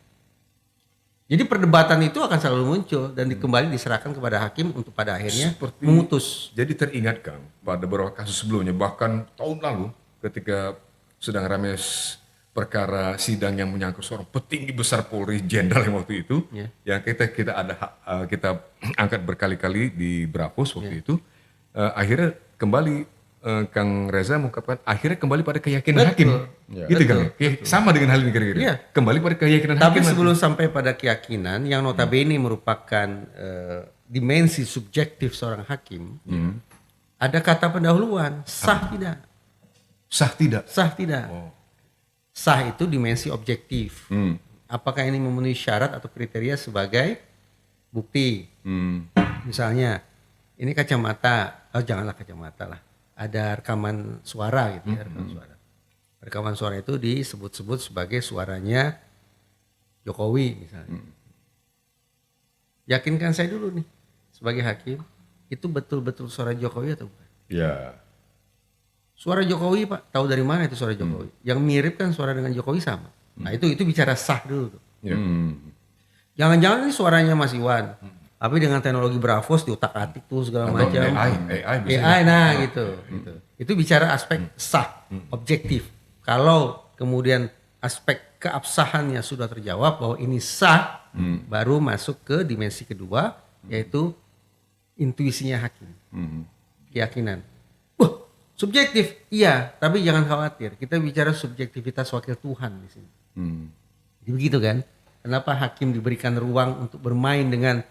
Jadi perdebatan itu akan selalu muncul dan kembali diserahkan kepada hakim untuk pada akhirnya memutus. Jadi teringatkan pada beberapa kasus sebelumnya, bahkan tahun lalu ketika sedang ramai perkara sidang yang menyangkut seorang petinggi besar Polri Jenderal yang waktu itu, yang kita angkat berkali-kali di Bravos waktu itu, akhirnya kembali Kang Reza mengungkapkan akhirnya kembali pada keyakinan hakim, gitu kan? Sama dengan hal ini kira-kira. Kembali pada keyakinan Tapi hakim. sebelum sampai pada keyakinan yang notabene merupakan dimensi subjektif seorang hakim, ada kata pendahuluan sah tidak, Sah tidak? sah tidak. Sah itu dimensi objektif. Apakah ini memenuhi syarat atau kriteria sebagai bukti? Misalnya ini kacamata, janganlah kacamata lah. Ada rekaman suara gitu ya, rekaman suara. Rekaman suara itu disebut-sebut sebagai suaranya Jokowi misalnya. Yakinkan saya dulu nih sebagai hakim, itu betul-betul suara Jokowi atau bukan? Ya. Suara Jokowi Pak, tahu dari mana itu suara Jokowi? Yang mirip kan suara dengan Jokowi sama. Nah itu bicara sah dulu tuh. Jangan-jangan ini suaranya Mas Iwan. Tapi dengan teknologi Bravos diutak-atik tuh segala macam. AI nah gitu. Itu bicara aspek sah, objektif. Kalau kemudian aspek keabsahannya sudah terjawab bahwa ini sah, baru masuk ke dimensi kedua, yaitu intuisinya hakim, keyakinan. Wah, subjektif, iya, tapi jangan khawatir. Kita bicara subjektivitas wakil Tuhan di sini. Jadi begitu kan? Kenapa hakim diberikan ruang untuk bermain dengan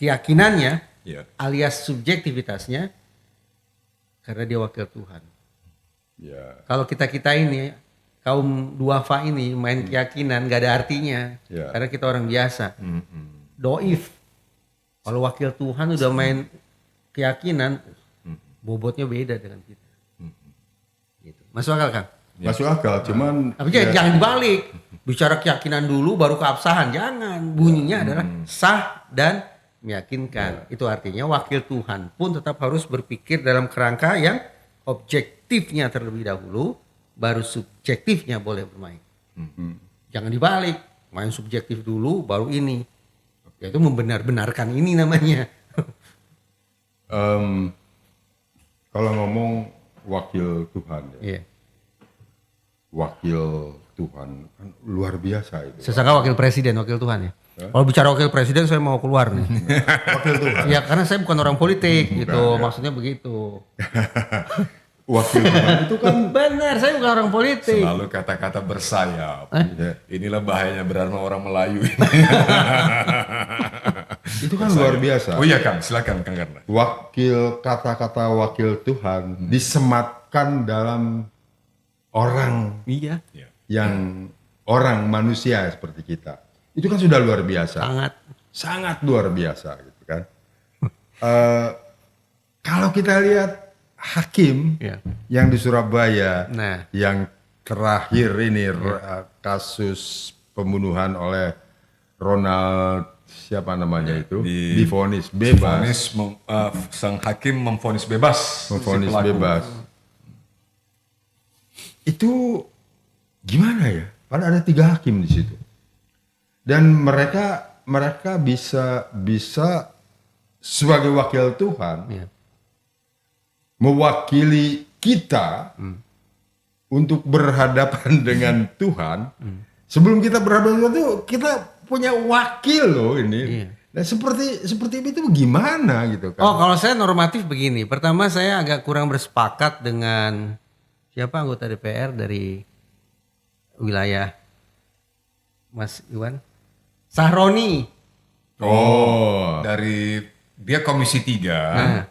keyakinannya, alias subjektivitasnya, karena dia wakil Tuhan. Kalau kita ini, kaum duafa ini main keyakinan gak ada artinya, karena kita orang biasa. Doif. Kalau wakil Tuhan udah main keyakinan, bobotnya beda dengan kita. Gitu. Masuk akal Kang? Masuk akal, cuman tapi jangan dibalik. Bicara keyakinan dulu baru keabsahan, jangan. Bunyinya adalah sah dan meyakinkan. Itu artinya wakil Tuhan pun tetap harus berpikir dalam kerangka yang objektifnya terlebih dahulu, baru subjektifnya boleh bermain. Jangan dibalik, main subjektif dulu baru ini. Yaitu membenar-benarkan ini namanya. kalau ngomong wakil Tuhan ya. Wakil Tuhan kan luar biasa itu. Sesangka wakil presiden, wakil Tuhan ya. Kalau bicara wakil presiden saya mau keluar nih. Wakil Tuhan. Ya karena saya bukan orang politik gitu, maksudnya begitu. Wakil Tuhan itu kan Benar, saya bukan orang politik. Selalu kata-kata bersayap. Inilah bahayanya berarti orang Melayu. itu kan luar biasa. Oh iya Kang, silakan Kang Karna. Kata-kata wakil Tuhan disematkan dalam orang yang orang manusia seperti kita. Itu kan sudah luar biasa. Sangat luar biasa gitu kan. Kalau kita lihat hakim yang di Surabaya, yang terakhir ini kasus pembunuhan oleh Ronald siapa namanya itu divonis bebas. Sang hakim memvonis bebas. Memvonis bebas. Itu gimana ya? Padahal ada 3 hakim di situ. Dan mereka bisa sebagai wakil Tuhan mewakili kita untuk berhadapan dengan Tuhan. Sebelum kita berhadapan dengan Tuhan, kita punya wakil loh ini. Nah seperti itu gimana gitu kan? Oh kalau saya normatif begini. Pertama saya agak kurang bersepakat dengan siapa anggota DPR dari wilayah Mas Iwan? Sahroni. Oh, dari dia Komisi 3.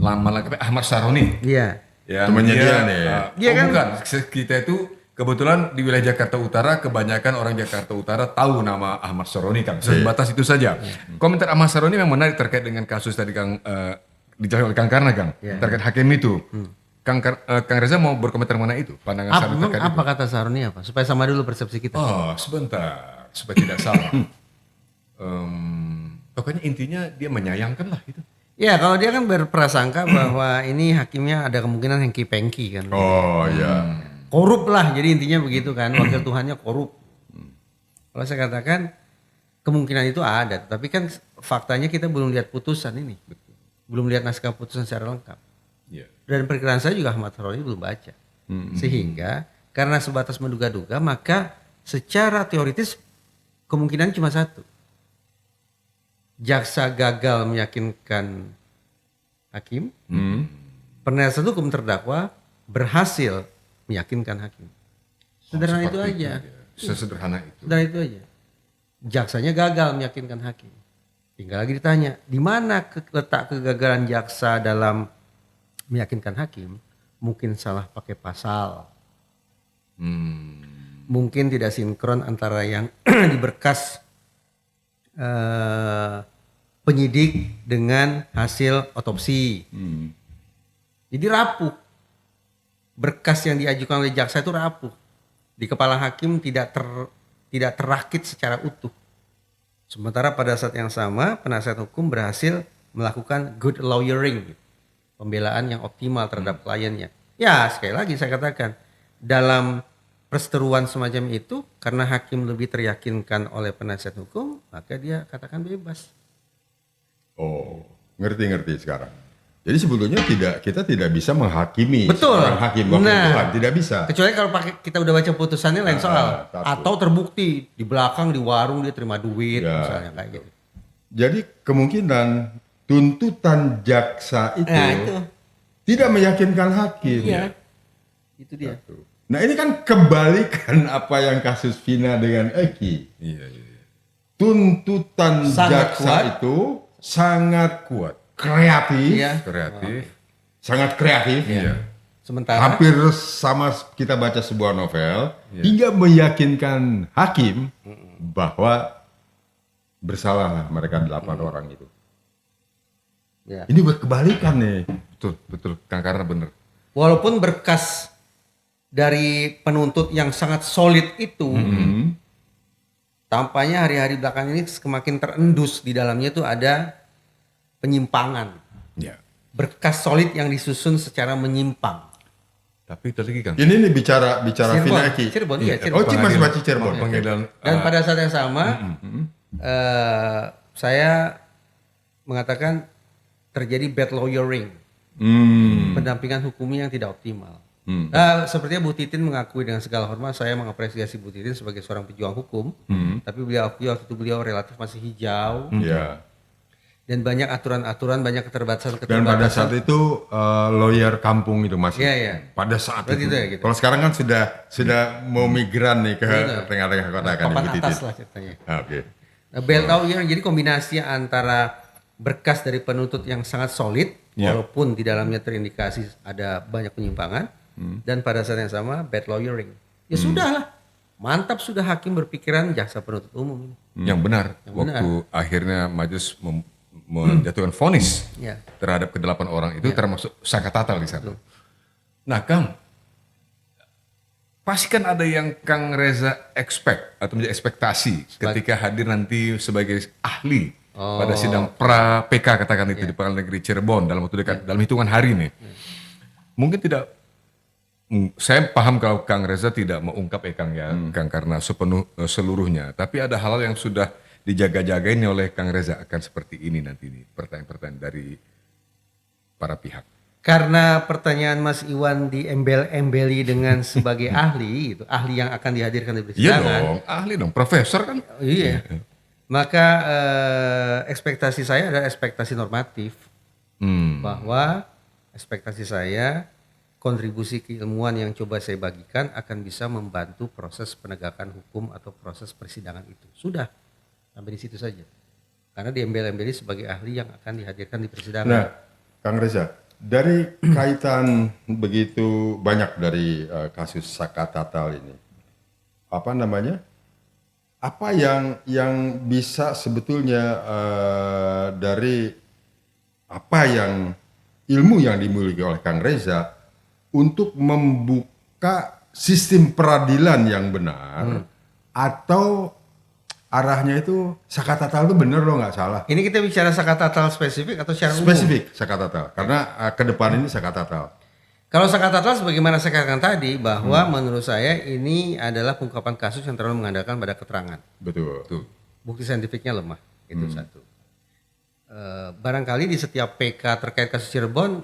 Lama lagi Ahmad Sahroni. Iya. Ya, temannya dia nih. Dia kan bukan. Kita itu kebetulan di wilayah Jakarta Utara, kebanyakan orang Jakarta Utara tahu nama Ahmad Sahroni Kang. Sebatas itu saja. Komentar Ahmad Sahroni yang menarik terkait dengan kasus tadi Kang dijelaskan oleh Kang Karna Kang. Terkait hakim itu. Kang Reza mau berkomentar mengenai itu? Pandangan Sahroni terkait apa kata Sahroni apa? Supaya sama dulu persepsi kita. Oh, sebentar. Supaya tidak salah. Pokoknya intinya dia menyayangkan lah itu. Ya kalau dia kan berprasangka bahwa ini hakimnya ada kemungkinan hengki-pengki kan. Oh ya. Korup lah, jadi intinya begitu kan. Wakil Tuhannya korup. Kalau saya katakan kemungkinan itu ada, tapi kan faktanya kita belum lihat putusan ini. Belum lihat naskah putusan secara lengkap. Iya. Dan perkiraan saya juga Ahmad Saroni belum baca. Sehingga karena sebatas menduga-duga, maka secara teoritis kemungkinan cuma satu. Jaksa gagal meyakinkan hakim, penasihat hukum terdakwa berhasil meyakinkan hakim. Sederhana itu Seperti aja. ya. Sesederhana itu. Sederhana itu aja. Jaksanya gagal meyakinkan hakim. Tinggal lagi ditanya, di mana letak kegagalan jaksa dalam meyakinkan hakim? Mungkin salah pakai pasal. Mungkin tidak sinkron antara yang di berkas penyidik dengan hasil otopsi. Jadi rapuh. Berkas yang diajukan oleh jaksa itu rapuh. Di kepala hakim tidak terrakit secara utuh. Sementara pada saat yang sama penasihat hukum berhasil melakukan good lawyering, pembelaan yang optimal terhadap kliennya. Ya sekali lagi saya katakan, dalam perseteruan semacam itu karena hakim lebih teryakinkan oleh penasihat hukum, maka dia katakan bebas. Oh, ngerti sekarang. Jadi sebetulnya kita tidak bisa menghakimi Betul. seorang hakim wakil Tuhan, tidak bisa. Kecuali kalau kita udah baca putusannya lain soal. satu. Atau terbukti di belakang di warung dia terima duit Ya. misalnya kayak gitu. Jadi kemungkinan tuntutan jaksa itu, Nah itu. tidak meyakinkan hakim. Iya. Itu dia. Nah ini kan kebalikan apa yang kasus Vina dengan Eki. Iya. Tuntutan Sangat jaksa kuat. itu sangat kuat, kreatif, Iya. Kreatif. sangat kreatif. Iya. Sementara Hampir sama kita baca sebuah novel hingga meyakinkan hakim bahwa bersalahlah mereka 8 orang itu. ya. Ini berkebalikan nih. Betul. Kang Karna bener. Walaupun berkas dari penuntut yang sangat solid itu tampaknya hari-hari belakang ini semakin terendus di dalamnya itu ada penyimpangan. Ya. Berkas solid yang disusun secara menyimpang. Tapi itu lagi kan. Ini nih bicara Vina Eki. Cirebon, iya, Oh, Cirebon. masih baca Cirebon. Panggilan Dan pada saat yang sama saya mengatakan terjadi bad lawyering, pendampingan hukumnya yang tidak optimal. Sepertinya Bu Titin mengakui dengan segala hormat, saya mengapresiasi Bu Titin sebagai seorang pejuang hukum, tapi beliau akui waktu itu beliau relatif masih hijau Iya. dan banyak aturan-aturan, banyak keterbatasan. Dan pada saat itu lawyer kampung itu masih. Iya, iya. Pada saat Berarti itu. itu ya, gitu. Kalau sekarang kan sudah mau migran nih ke tengah-tengah kota kan papan Ibu Titin. atas lah ceritanya. Oke. Nah, bad lawyering jadi kombinasi antara berkas dari penuntut yang sangat solid, walaupun di dalamnya terindikasi ada banyak penyimpangan, dan pada saat yang sama bad lawyering. Ya sudahlah, mantap sudah hakim berpikiran jaksa penuntut umum ini. yang benar. Waktu akhirnya majelis menjatuhkan vonis Ya. terhadap ke-8 orang itu termasuk sangka tatal di sana. Nah, Kang, pasti kan ada yang Kang Reza expect atau menjadi ekspektasi ketika hadir nanti sebagai ahli pada sidang pra PK katakan itu di Pengadilan Negeri Cirebon dalam waktu dekat, dalam hitungan hari nih. Mungkin tidak, saya paham kalau Kang Reza tidak mengungkap Kang ya, Kang, karena seluruhnya. Tapi ada hal-hal yang sudah dijaga-jagain oleh Kang Reza akan seperti ini nanti nih, pertanyaan-pertanyaan dari para pihak. Karena pertanyaan Mas Iwan diembel-embeli dengan sebagai ahli, itu ahli yang akan dihadirkan di Iya persidangan. dong, ahli dong, profesor kan. Iya. Maka ekspektasi saya adalah ekspektasi normatif, bahwa ekspektasi saya kontribusi keilmuan yang coba saya bagikan akan bisa membantu proses penegakan hukum atau proses persidangan itu. Sudah, sampai di situ saja. Karena diembel-embeli sebagai ahli yang akan dihadirkan di persidangan. Nah, Kang Reza, dari kaitan begitu banyak dari kasus Saka Tatal ini, apa namanya? Apa yang bisa sebetulnya dari apa yang ilmu yang dimiliki oleh Kang Reza untuk membuka sistem peradilan yang benar, atau arahnya itu Saka Tatal itu benar loh, nggak salah. Ini kita bicara Saka Tatal spesifik atau secara umum? Spesifik Saka Tatal, karena ke depan ini Saka Tatal. Kalau Saka Tatal sebagaimana saya katakan tadi, bahwa menurut saya ini adalah pengungkapan kasus yang terlalu mengandalkan pada keterangan. Betul. bukti saintifiknya lemah, itu satu. Barangkali di setiap PK terkait kasus Cirebon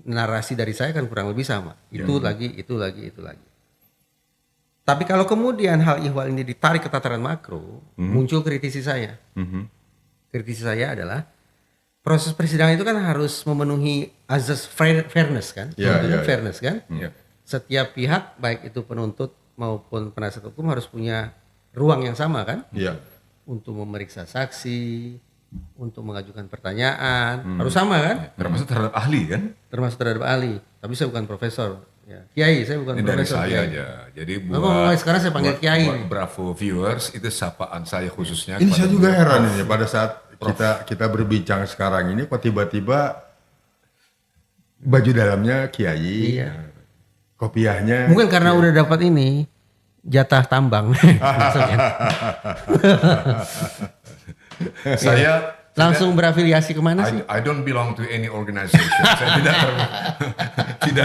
narasi dari saya kan kurang lebih sama. Itu lagi. Tapi kalau kemudian hal ihwal ini ditarik ke tataran makro, muncul kritisi saya. Kritisi saya adalah proses persidangan itu kan harus memenuhi azas fairness kan? Fairness kan? Setiap pihak baik itu penuntut maupun penasihat hukum harus punya ruang yang sama kan? Untuk memeriksa saksi, untuk mengajukan pertanyaan, harus sama kan? Termasuk terhadap ahli kan? Termasuk terhadap ahli. Tapi saya bukan profesor. Ya. Kiai, saya bukan Ini dari profesor. saya Kiai. aja. Jadi Sekarang saya panggil Kiai. buat Bravo viewers itu sapaan saya khususnya. Ini saya kepada juga beliau. heran ini pada saat kita berbincang sekarang ini kok tiba-tiba baju dalamnya kiai, Iya. kopiahnya. Mungkin karena udah dapat ini jatah tambang. Maksudnya. Saya Langsung berafiliasi kemana sih? I don't belong to any organization. Saya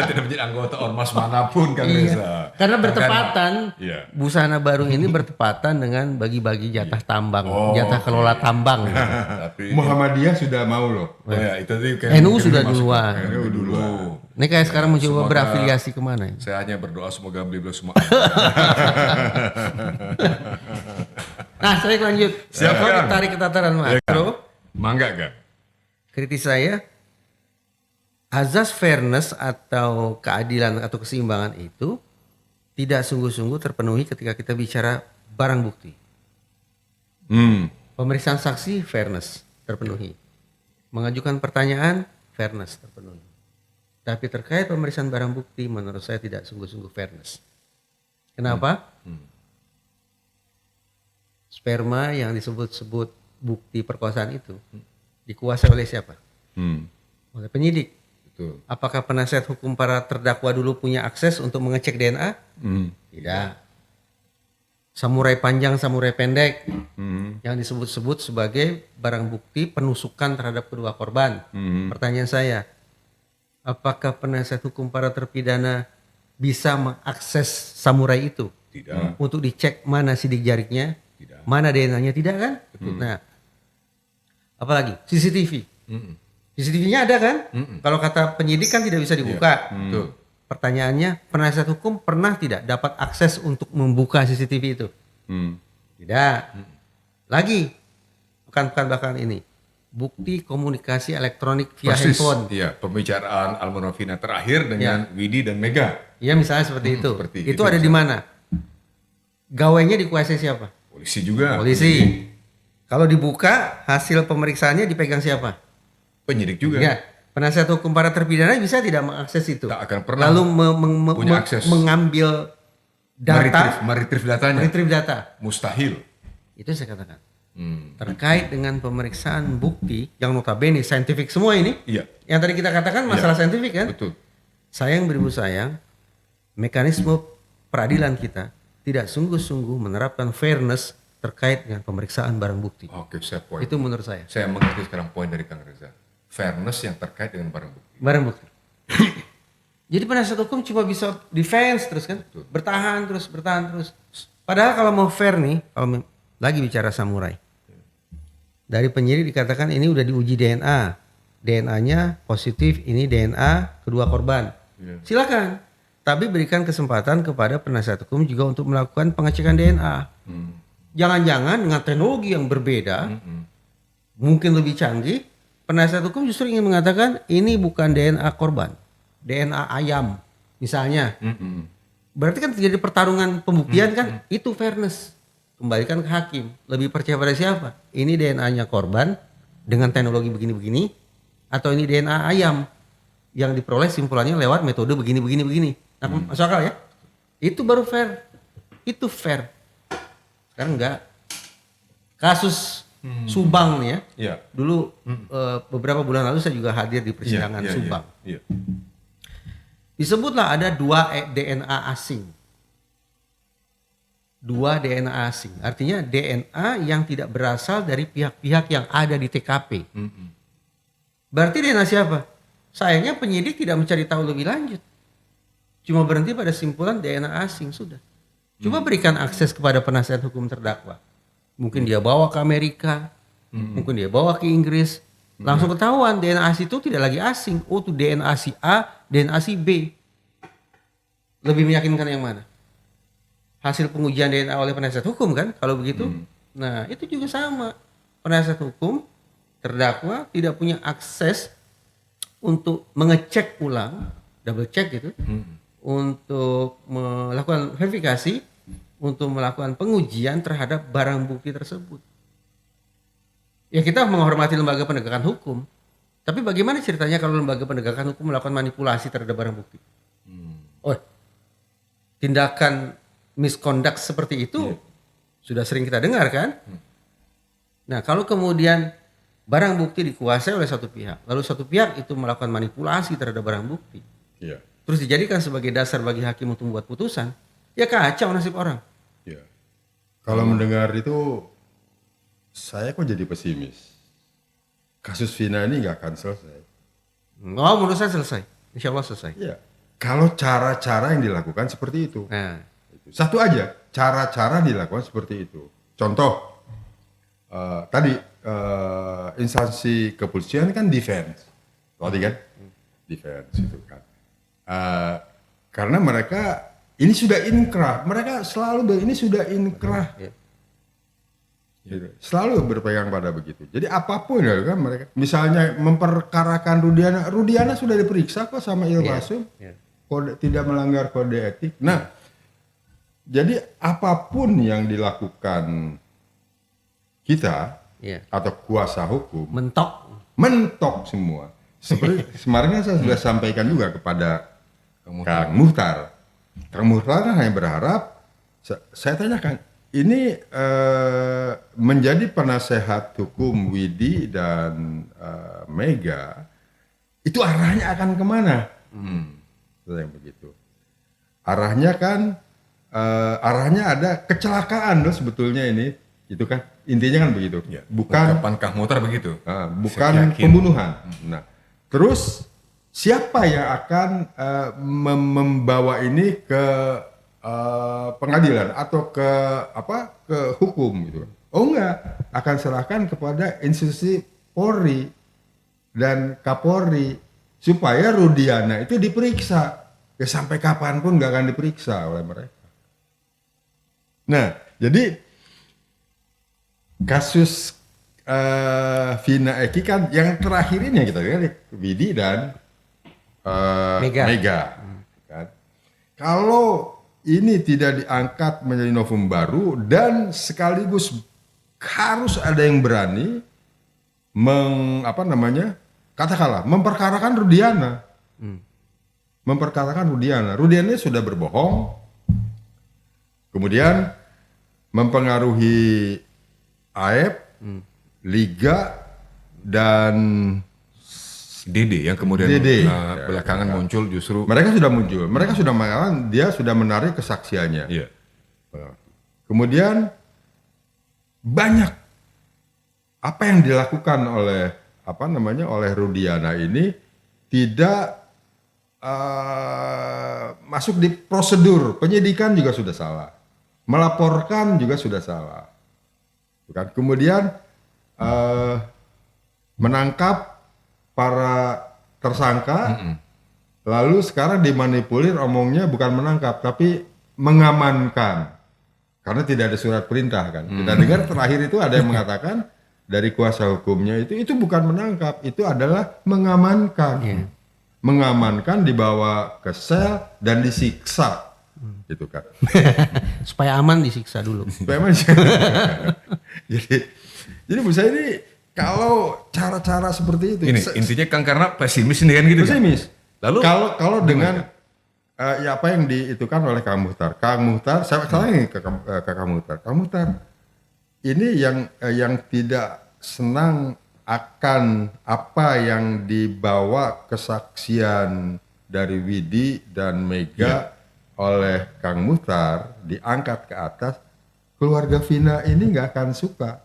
tidak menjadi anggota ormas manapun Kang Reza. Karena bertepatan Iya. busana baru ini bertepatan dengan bagi-bagi jatah tambang, jatah kelola tambang. Tapi Muhammadiyah sudah mau loh. ya, itu tadi kayak NU mungkin sudah masuk duluan. ke NU dulu. Ini kayak sekarang mencoba Semoga- berafiliasi kemana? Saya hanya berdoa semoga beliau semua. Nah, saya lanjut. Siap, Kalau Kang. ditarik ke tataran makro, Mangga kan? kritis saya azas fairness atau keadilan atau keseimbangan itu tidak sungguh-sungguh terpenuhi ketika kita bicara barang bukti. Pemeriksaan saksi fairness terpenuhi. Mengajukan pertanyaan fairness terpenuhi. Tapi terkait pemeriksaan barang bukti menurut saya tidak sungguh-sungguh fairness. Kenapa? Sperma yang disebut-sebut bukti perkosaan itu dikuasai oleh siapa? Oleh penyidik. Betul. Apakah penasihat hukum para terdakwa dulu punya akses untuk mengecek DNA? Tidak. Samurai panjang, samurai pendek yang disebut-sebut sebagai barang bukti penusukan terhadap kedua korban. Pertanyaan saya, apakah penasihat hukum para terpidana bisa mengakses samurai itu? Tidak. Untuk dicek mana sidik jariknya, Tidak. mana DNA-nya, tidak kan? Nah, apalagi CCTV. CCTV-nya ada kan? Kalau kata penyidik kan tidak bisa dibuka. Betul. Pertanyaannya, penasihat hukum pernah tidak dapat akses untuk membuka CCTV itu? Tidak. Lagi, pekan-pekan belakangan ini, bukti komunikasi elektronik via Persis. handphone. Iya, pembicaraan Almonofina terakhir dengan Widi dan Mega. Iya, misalnya seperti itu. seperti itu itu ada di bisa. mana? Gawainya dikuasai siapa? Polisi juga. Polisi. Kalau dibuka, hasil pemeriksaannya dipegang siapa? Penyidik juga. Ya, penasihat hukum para terpidana bisa tidak mengakses itu. Tak akan pernah Lalu punya akses. mengambil data, Meretrieve datanya. retrieve data. Mustahil. Itu saya katakan. Terkait dengan pemeriksaan bukti yang notabene saintifik semua ini. Iya. Yang tadi kita katakan masalah saintifik kan. Betul. Sayang beribu sayang, mekanisme peradilan kita tidak sungguh-sungguh menerapkan fairness terkait dengan pemeriksaan barang bukti. Oke, saya poin. Itu menurut saya. Saya mengerti sekarang poin dari Kang Reza. Fairness yang terkait dengan barang bukti. Barang bukti. Jadi penasihat hukum cuma bisa defense terus kan, bertahan terus. Padahal kalau mau fair nih, kalau lagi bicara samurai, dari penyidik dikatakan ini udah diuji DNA, DNA-nya positif, ini DNA kedua korban. Silakan, tapi berikan kesempatan kepada penasihat hukum juga untuk melakukan pengecekan DNA. Jangan-jangan dengan teknologi yang berbeda, mungkin lebih canggih, penasihat hukum justru ingin mengatakan ini bukan DNA korban, DNA ayam misalnya. Berarti kan terjadi pertarungan pembuktian kan, itu fairness. Kembalikan ke hakim, lebih percaya pada siapa? Ini DNA-nya korban dengan teknologi begini-begini, atau ini DNA ayam yang diperoleh simpulannya lewat metode begini-begini. Nah, masuk akal ya? Itu baru fair. Itu fair. Sekarang enggak. Kasus Subang nih ya. Iya. Dulu beberapa bulan lalu saya juga hadir di persidangan Iya, Subang. Iya. Disebutlah ada 2 DNA asing. 2 DNA asing. Artinya DNA yang tidak berasal dari pihak-pihak yang ada di TKP. Berarti DNA siapa? Sayangnya penyidik tidak mencari tahu lebih lanjut. Cuma berhenti pada simpulan DNA asing sudah. Coba berikan akses kepada penasihat hukum terdakwa. Mungkin dia bawa ke Amerika, mungkin dia bawa ke Inggris. Langsung ketahuan DNA si itu tidak lagi asing. Oh, itu DNA si A, DNA si B. Lebih meyakinkan yang mana? Hasil pengujian DNA oleh penasihat hukum kan, kalau begitu. Nah, itu juga sama. Penasihat hukum, terdakwa tidak punya akses untuk mengecek ulang, double check gitu, untuk melakukan verifikasi, untuk melakukan pengujian terhadap barang bukti tersebut. Ya, kita menghormati lembaga penegakan hukum, tapi bagaimana ceritanya kalau lembaga penegakan hukum melakukan manipulasi terhadap barang bukti? Oh, tindakan misconduct seperti itu sudah sering kita dengar kan? Nah, kalau kemudian barang bukti dikuasai oleh satu pihak, lalu satu pihak itu melakukan manipulasi terhadap barang bukti, terus dijadikan sebagai dasar bagi hakim untuk membuat putusan, ya kacau nasib orang. Ya. Kalau mendengar itu, saya kok jadi pesimis. Kasus Vina ini nggak akan selesai. Oh, menurut saya selesai. Insya Allah selesai. Ya. Kalau cara-cara yang dilakukan seperti itu. Nah, Satu aja, cara-cara dilakukan seperti itu. Contoh, tadi instansi kepolisian kan defense. Tadi kan? Defense itu kan. Karena mereka ini sudah inkrah, mereka selalu ini sudah inkrah, gitu. Selalu berpegang pada begitu. Jadi apapun ya kan mereka, misalnya memperkarakan Rudiana sudah diperiksa kok sama Ilmasum, kode tidak melanggar kode etik. Nah, jadi apapun yang dilakukan kita atau kuasa hukum, mentok semua. Seperti kemarin saya sudah sampaikan juga kepada Kang Muhtar. Kang Muhtar kan hanya berharap, saya tanyakan, ini menjadi penasehat hukum Widi dan Mega, itu arahnya akan kemana? Yang begitu. Arahnya kan, arahnya ada kecelakaan loh sebetulnya ini, itu kan intinya kan begitu. Ya, bukan ucapan Kang Muhtar begitu. Bukan pembunuhan. Nah, terus siapa yang akan membawa ini ke pengadilan atau ke hukum gitu? Oh enggak, akan serahkan kepada institusi Polri dan Kapolri supaya Rudiana itu diperiksa. Ya sampai kapanpun nggak akan diperiksa oleh mereka. Nah, jadi kasus Vina Eki kan yang terakhir ini yang kita lihat Widi dan Mega. Kan? Kalau ini tidak diangkat menjadi novum baru dan sekaligus harus ada yang berani katakanlah memperkarakan Rudiana. Memperkarakan Rudiana. Rudiana sudah berbohong. Kemudian mempengaruhi AEP, Liga dan Dede yang kemudian belakangan muncul justru. Mereka sudah muncul. Mereka sudah mengatakan dia sudah menarik kesaksiannya. Iya. Kemudian banyak apa yang dilakukan oleh oleh Rudiana ini tidak masuk di prosedur penyidikan juga sudah salah, melaporkan juga sudah salah, bukan? Kemudian menangkap para tersangka, lalu sekarang dimanipulir omongnya bukan menangkap tapi mengamankan karena tidak ada surat perintah kan. Kita dengar terakhir itu ada yang mengatakan dari kuasa hukumnya itu bukan menangkap, itu adalah mengamankan. Mengamankan, dibawa ke sel dan disiksa, gitu kan. Supaya aman disiksa dulu. Supaya aman. Jadi menurut saya ini kalau cara-cara seperti itu. Ini intinya Kang karena pesimis nih kan gitu. Pesimis. Lalu kalau dengan apa yang diitukan oleh Kang Muhtar. Kang Muhtar, saya ini ke Kang Muhtar. Kang Muhtar, ini yang tidak senang akan apa yang dibawa kesaksian dari Widi dan Mega oleh Kang Muhtar diangkat ke atas, keluarga Vina ini nggak akan suka,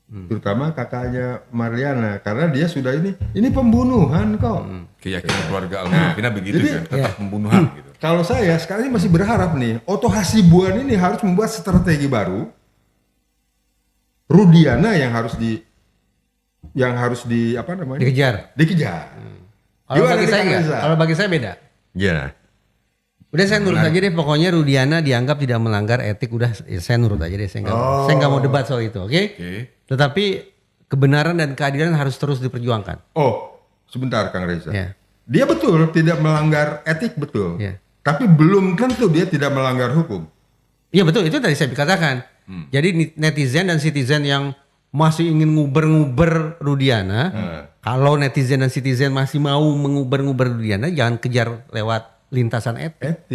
terutama kakaknya Mariana karena dia sudah ini pembunuhan kok. Keyakinan keluarga almarhum Vina begitu jadi, kan, tetap pembunuhan gitu. Kalau saya sekarang ini masih berharap nih, Otto Hasibuan ini harus membuat strategi baru Rudiana yang harus di apa namanya? Dikejar. Dikejar. Kalau Gimana bagi nih, saya Kang enggak. Reza? Kalau bagi saya beda. Iya. Udah saya nurut aja deh, pokoknya Rudiana dianggap tidak melanggar etik, udah saya nurut aja deh, saya nggak mau debat soal itu, oke? Tetapi kebenaran dan keadilan harus terus diperjuangkan. Oh, sebentar Kang Reza. Ya. Dia betul tidak melanggar etik, betul. Ya. Tapi belum tentu dia tidak melanggar hukum. Iya betul, itu tadi saya katakan. Jadi netizen dan citizen yang masih ingin nguber-nguber Rudiana, kalau netizen dan citizen masih mau menguber-nguber Rudiana, jangan kejar lewat lintasan etik,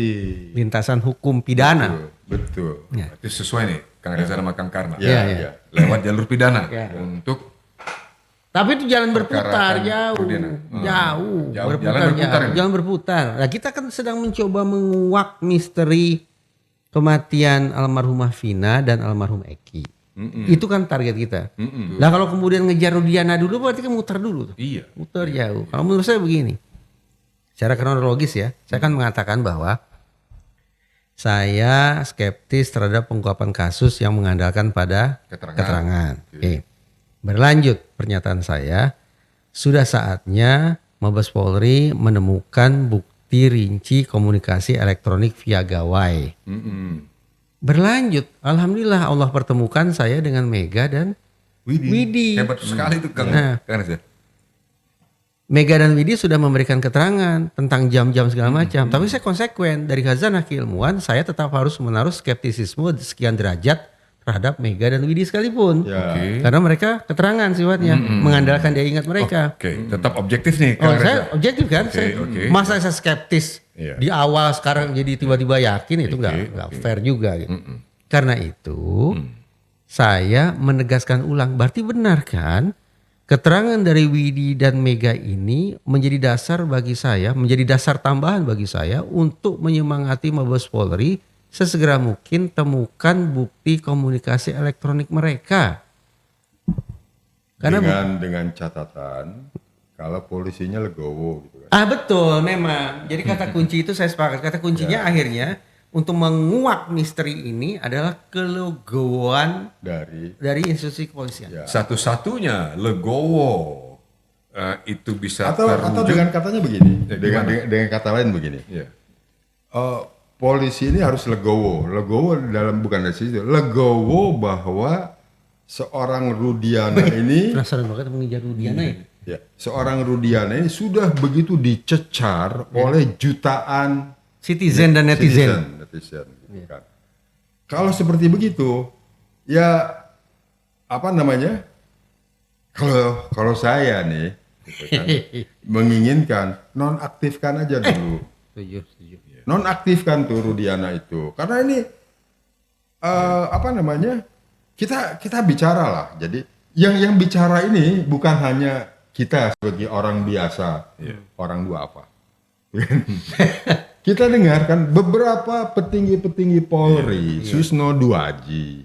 lintasan hukum pidana. Betul. Ya. Itu sesuai nih Kang Reza sama Kang Karna. Iya, iya. Lewat jalur pidana Ya. untuk Tapi itu jalan berputar Perkarakan jauh, Rudiana. jauh, Jauh, berputar, jalan berputar jauh, ini. jalan berputar. Nah, kita kan sedang mencoba menguak misteri kematian almarhumah Vina dan almarhum Eki. Itu kan target kita. Nah kalau kemudian ngejar Rudiana dulu berarti kan muter dulu tuh. iya. Muter jauh. Kalau menurut saya begini. Secara kronologis ya, saya kan mengatakan bahwa saya skeptis terhadap pengungkapan kasus yang mengandalkan pada keterangan. Oke. Berlanjut pernyataan saya, sudah saatnya Mabes Polri menemukan bukti rinci komunikasi elektronik via gawai. Berlanjut, alhamdulillah Allah pertemukan saya dengan Mega dan Widi. Hebat sekali itu Kang Reza. Mega dan Widi sudah memberikan keterangan tentang jam-jam segala macam. Tapi saya konsekuen dari khazanah keilmuan, saya tetap harus menaruh skeptisisme sekian derajat terhadap Mega dan Widi sekalipun. Ya. Karena mereka keterangan sifatnya, mengandalkan dia ingat mereka. Oke, tetap objektif nih Oh, Kang saya Reza. objektif kan? Masa saya skeptis Iya. di awal sekarang jadi tiba-tiba yakin itu nggak fair juga gitu. Karena itu saya menegaskan ulang, berarti benar kan keterangan dari Widi dan Mega ini menjadi dasar bagi saya, menjadi dasar tambahan bagi saya untuk menyemangati Mabes Polri sesegera mungkin temukan bukti komunikasi elektronik mereka. Karena dengan catatan kalau polisinya legowo gitu kan. betul memang. Jadi kata kunci itu saya sepakat. Kata kuncinya akhirnya untuk menguak misteri ini adalah kelegowoan dari institusi kepolisian. Ya. Satu-satunya legowo itu bisa Atau terwujud. dengan katanya begini, Ya, dengan kata lain begini. Iya. Polisi ini harus legowo dalam bukan dari situ, legowo bahwa seorang Rudiana ini, Penasaran banget mengejar Rudiana ya. ya, seorang Rudiana ini sudah begitu dicecar oleh jutaan Citizen dan netizen. netizen, gitu kan. Kalau seperti begitu, ya apa namanya? Kalau saya nih, gitu kan, menginginkan nonaktifkan aja dulu. Setuju. Nonaktifkan tuh Rudiana itu, karena ini apa namanya? Kita bicara lah. Jadi yang bicara ini bukan hanya kita sebagai orang biasa, orang dua apa. Kita dengarkan beberapa petinggi-petinggi Polri, Susno Duaji.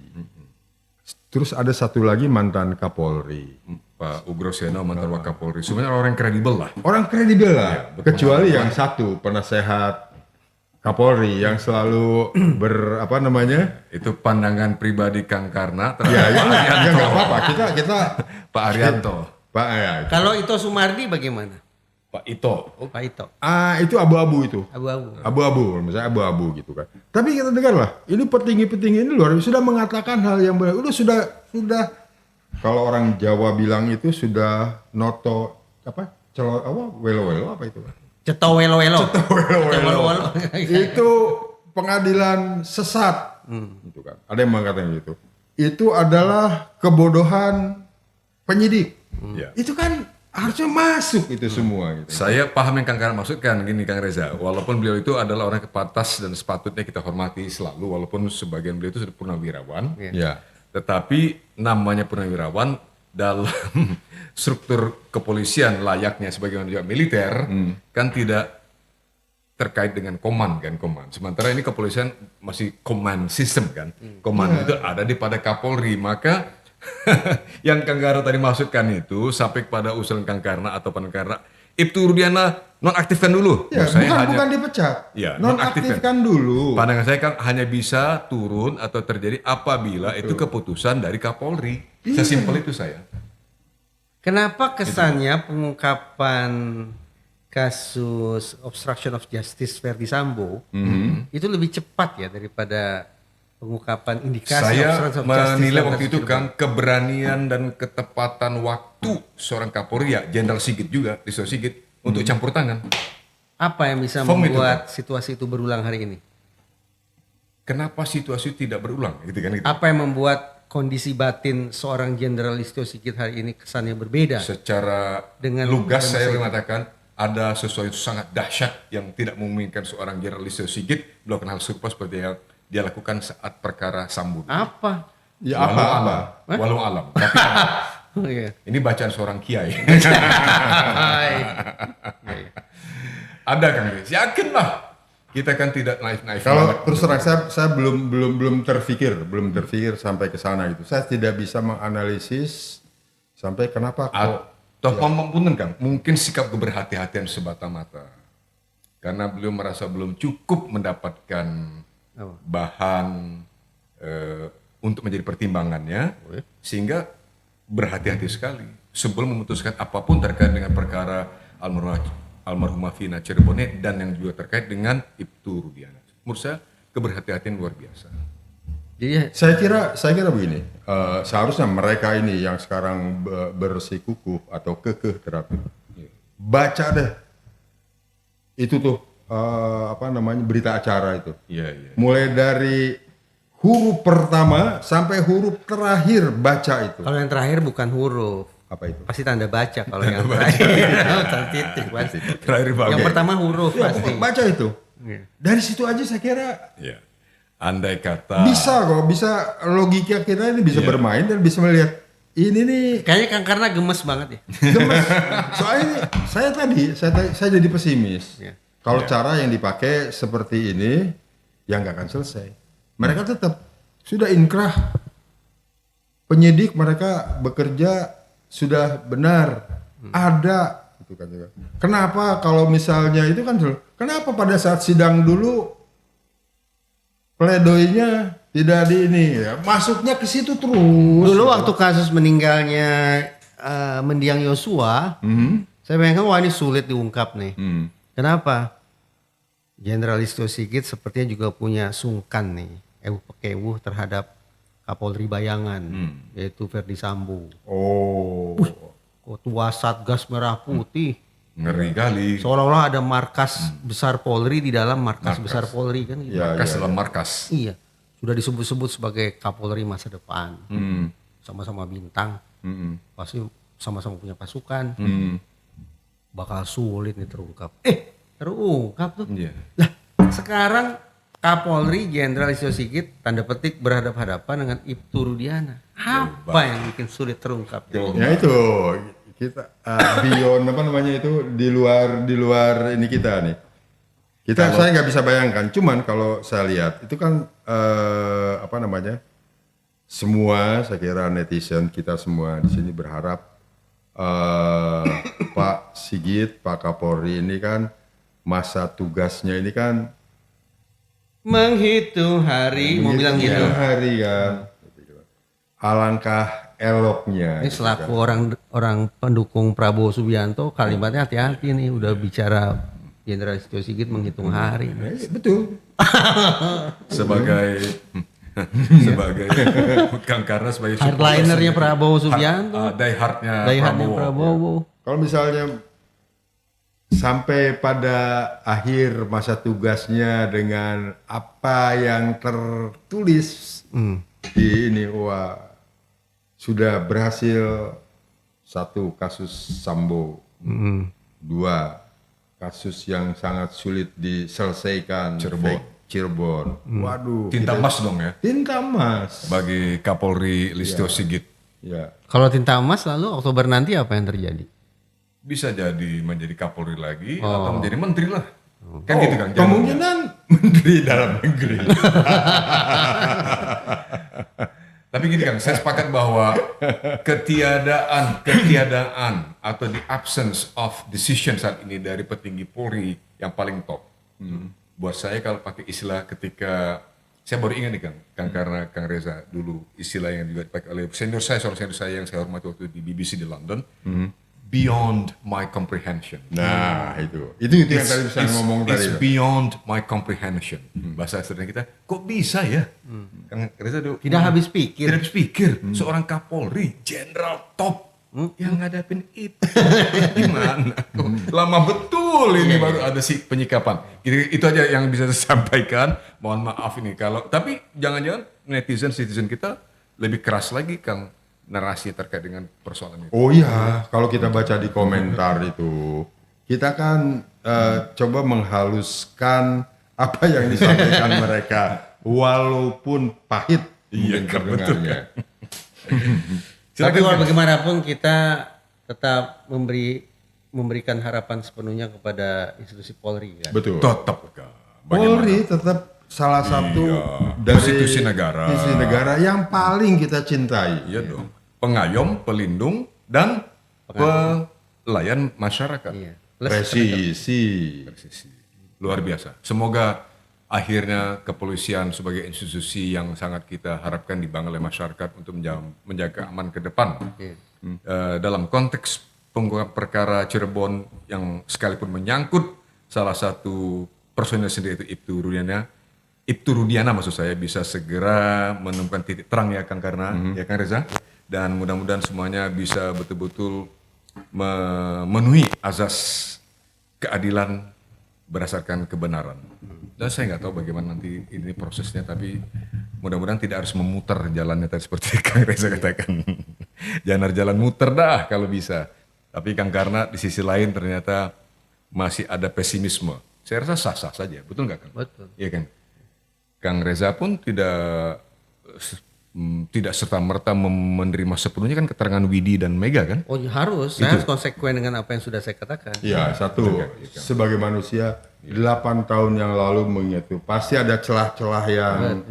Terus ada satu lagi mantan Kapolri. Pak Ugroseno mantan Wakapolri. Sebenarnya orang yang kredibel lah. Orang kredibel lah, kecuali yang satu penasehat Kapolri yang selalu apa namanya? Itu pandangan pribadi Kang Karna terhadap Ya nggak apa-apa. Kita Pak Arianto. Pak ya. Kalau Ito Sumardi bagaimana? Pak Ito. Oh Pak Ito. Itu abu-abu itu. Abu-abu. Abu-abu, misalnya abu-abu gitu kan. Tapi kita dengarlah, ini petinggi-petinggi ini luar biasa sudah mengatakan hal yang benar. Sudah kalau orang Jawa bilang itu sudah noto apa? Welo-welo apa itu? Cetowelo-welo. Itu pengadilan sesat. Gitu kan. Ada yang mengatakan gitu. Itu adalah kebodohan penyidik. Ya. Itu kan harusnya masuk itu semua gitu. Saya paham yang Kang Karna maksudkan gini Kang Reza. Walaupun beliau itu adalah orang yang pantas dan sepatutnya kita hormati selalu. Walaupun sebagian beliau itu sudah purnawirawan. Ya. Tetapi namanya purnawirawan dalam struktur kepolisian layaknya sebagaimana juga militer kan tidak terkait dengan command. Sementara ini kepolisian masih command system kan. Command itu ada di pada Kapolri. Maka yang Kang Karna tadi maksudkan itu sampai kepada usulan Kang Karna atau Kang Karna Ibtu Rudiana nonaktifkan dulu. Ya, Menurut saya bukan dipecat. Ya, Nonaktifkan dulu. Pandangan saya kan hanya bisa turun atau terjadi apabila itu keputusan dari Kapolri. Sesimpel itu saya. Kenapa kesannya pengungkapan kasus obstruction of justice Verdi Sambo itu lebih cepat ya daripada pengungkapan indikasi Saya obstruction of justice? menilai dalam waktu kasus itu Cirebon? kan keberanian dan ketepatan waktu seorang Kapolri ya Jenderal Sigit juga, Listio Sigit untuk campur tangan. Apa yang bisa Firm itu, membuat situasi itu berulang hari ini? Kenapa situasi tidak berulang gitu kan gitu. Apa yang membuat kondisi batin seorang Jenderal Listio Sigit hari ini kesannya berbeda? Secara Dengan lugas masa saya itu. mengatakan ada sesuatu yang sangat dahsyat yang tidak memungkinkan seorang Jenderal Listio Sigit melakukan hal serupa seperti yang dia lakukan saat perkara Sambo. Apa? Ya Walau apa? alam, walau alam. Tapi Oh, iya. ini bacaan seorang kiai. Hai. Iya, iya. Ada Kang Riz, yakinlah. Kita kan tidak naif-naif. Kalau banget. terus terang saya belum terfikir sampai ke sana itu. Saya tidak bisa menganalisis sampai kenapa kok Atau pemampunan Kang, mungkin sikap keberhati-hatian semata-mata. Karena beliau merasa belum cukup mendapatkan Apa? bahan untuk menjadi pertimbangannya, sehingga berhati-hati sekali sebelum memutuskan apapun terkait dengan perkara almarhumah Vina Cirebon dan yang juga terkait dengan Ibtu Rudiana. Menurut saya keberhati-hatian luar biasa. Jadi saya kira begini, seharusnya mereka ini yang sekarang bersikukuh atau kekeh terapi, baca deh itu tuh berita acara itu, Iya, iya. mulai dari huruf pertama sampai huruf terakhir baca itu. kalau yang terakhir bukan huruf, Apa itu? pasti tanda baca. Kalau yang terakhir tanda titik pasti. Terakhir Yang Bang. pertama huruf pasti. Baca itu. Iya. Dari situ aja saya kira Ya. Andai kata bisa logika kita ini bisa bermain dan bisa melihat ini nih Kayaknya Kang Karna gemes banget ya. gemes. Soalnya ini, saya jadi pesimis. Iya. Kalau cara yang dipakai seperti ini, ya nggak akan selesai. Mereka tetap sudah inkrah, penyidik mereka bekerja sudah benar, ada. Gitu kan. Kenapa kalau misalnya itu kan, kenapa pada saat sidang dulu pledoinya tidak di ini, ya, masuknya ke situ terus. Dulu waktu kasus meninggalnya mendiang Yosua, saya bayangkan wah ini sulit diungkap nih. Kenapa? Jenderal Listio Sigit sepertinya juga punya sungkan nih, pekewu terhadap Kapolri bayangan, yaitu Verdi Sambo. Oh. Ketua Satgas Merah Putih. ngeri kali. Seolah-olah ada markas besar Polri di dalam markas besar Polri kan gitu. Ya, Markas dalam markas. Iya, sudah disebut-sebut sebagai Kapolri masa depan. Sama-sama bintang, pasti sama-sama punya pasukan. Bakal sulit nih terungkap. Terungkap tuh. Iya. Lah, sekarang Kapolri Jenderal Listio Sigit tanda petik berhadapan-hadapan dengan Ibtu Rudiana. Apa yang bikin sulit terungkap? Ya itu kita beyond itu di luar ini kita nih. Saya nggak bisa bayangkan. Cuman kalau saya lihat itu kan semua saya kira netizen kita semua di sini berharap Pak Sigit, Pak Kapolri ini kan masa tugasnya ini kan Menghitung hari, mau bilang gitu. hari kan. Alangkah eloknya. Ini selaku orang pendukung Prabowo Subianto, kalimatnya hati-hati nih, udah bicara Jenderal Listio Sigit menghitung hari. Betul. Sebagai Kang Karna sebagai Hardlinernya Prabowo Subianto, diehardnya daihatnya Prabowo. Prabowo. Kalau misalnya sampai pada akhir masa tugasnya dengan apa yang tertulis di ini, wah sudah berhasil satu kasus Sambo, dua kasus yang sangat sulit diselesaikan, Cirebon. Waduh, Tinta emas dong ya tinta emas. bagi Kapolri Listio Sigit. Ya. Kalau tinta emas lalu Oktober nanti apa yang terjadi? Bisa jadi menjadi Kapolri lagi atau menjadi menteri lah. Kan gitu kan. Kemungkinan menteri dalam negeri. Tapi Tapi gini Kang, saya sepakat bahwa ketiadaan atau the absence of decision saat ini dari petinggi Polri yang paling top. Buat saya kalau pakai istilah ketika saya baru ingat nih Kang karena Kang Reza dulu istilah yang juga dipakai oleh seorang senior saya yang saya hormati waktu di BBC di London, beyond my comprehension. Nah, itu yang tadi saya ngomong tadi. It's beyond my comprehension. Bahasa sederhana kita, kok bisa ya? Kang Reza dulu Tidak habis pikir. tidak habis pikir. Seorang Kapolri, jenderal top yang ngadapin itu. Gimana? Lama betul ini baru ada sih penyikapan. Itu aja yang bisa saya sampaikan. Mohon maaf ini kalau, tapi jangan-jangan citizen kita lebih keras lagi Kang narasi terkait dengan persoalan itu. Oh iya, kalau kita baca di komentar itu, kita kan coba menghaluskan apa yang disampaikan mereka, walaupun pahit. Iya, betul. Tapi bagaimanapun kita tetap memberikan harapan sepenuhnya kepada institusi Polri kan. Betul. Tetap Kang. Polri tetap salah satu dari Institusi negara. institusi negara yang paling kita cintai. Iya dong. Pengayom, pelindung, dan pelayan masyarakat. Iya. Presisi. Luar biasa. Semoga akhirnya kepolisian sebagai institusi yang sangat kita harapkan dibangun oleh masyarakat untuk menjaga aman ke depan. Dalam konteks pengungkapan perkara Cirebon yang sekalipun menyangkut salah satu personil sendiri itu Ibtu Rudiana maksud saya bisa segera menemukan titik terang ya Kang Karna, ya Kang Reza, dan mudah-mudahan semuanya bisa betul-betul memenuhi azas keadilan berdasarkan kebenaran. Dan saya nggak tahu bagaimana nanti ini prosesnya, tapi mudah-mudahan tidak harus memutar jalannya tadi seperti Kang Reza katakan. Jangan jalan muter dah kalau bisa. Tapi Kang Karna di sisi lain ternyata masih ada pesimisme. Saya rasa sah-sah saja, betul nggak Kang? Betul. Iya kan? Kang Reza pun tidak serta-merta menerima sepenuhnya kan keterangan Widi dan Mega kan? Oh harus, saya harus konsekuen dengan apa yang sudah saya katakan. Ya, satu, sebagai manusia 8 tahun yang lalu mengingat itu pasti ada celah-celah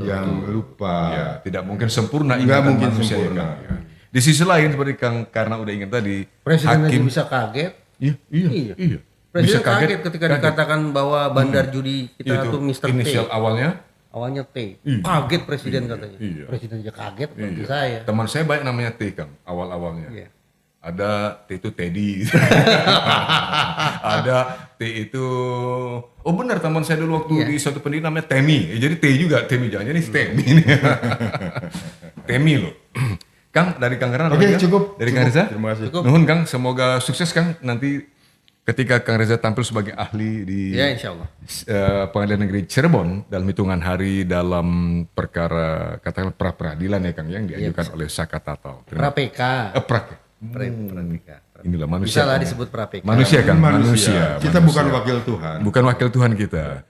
yang lupa. Ya, tidak mungkin sempurna Nggak ingatan mungkin manusia, sempurna. ya, Kang. Di sisi lain seperti Kang Karna udah ingat tadi, Presiden aja hakim bisa kaget. iya. Presiden Bisa kaget ketika dikatakan bahwa bandar judi kita Itu tuh Mr. T. inisial awalnya. Awalnya T. Kaget presiden katanya. Presiden aja kaget bagi saya. Teman saya banyak namanya T Kang, awal-awalnya. Iya. Ada T itu Teddy. Ada T itu, oh benar teman saya dulu waktu di suatu pendidikan namanya Temi. Jadi T juga, Temi jangan jadi Temi ini. Temi loh. Kang dari Kang Karna. Oke, cukup. Dari Kang Reza. Terima kasih. Nuhun Kang, semoga sukses Kang nanti ketika Kang Reza tampil sebagai ahli di Ya insya Allah. Pengadilan Negeri Cirebon dalam hitungan hari dalam perkara katakanlah pra peradilan ya Kang yang diajukan oleh Saka Tatal. Pra-PK. Pra-PK. Inilah manusia. Bisa lah disebut pra-PK. Manusia kan, manusia. Kita bukan wakil Tuhan. Bukan wakil Tuhan kita.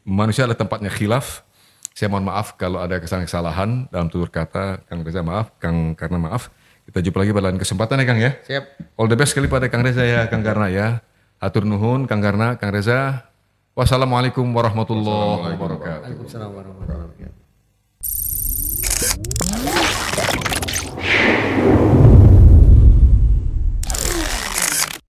Manusia adalah tempatnya khilaf. Saya mohon maaf kalau ada kesalahan dalam tutur kata. Kang Reza maaf, Kang Karna maaf. Kita jumpa lagi pada lain kesempatan ya Kang ya. Siap. All the best sekali pada Kang Reza ya, Kang Karna ya. Hatur nuhun, Kang Karna, Kang Reza. Wassalamualaikum warahmatullahi wabarakatuh. Waalaikumsalam warahmatullahi wabarakatuh.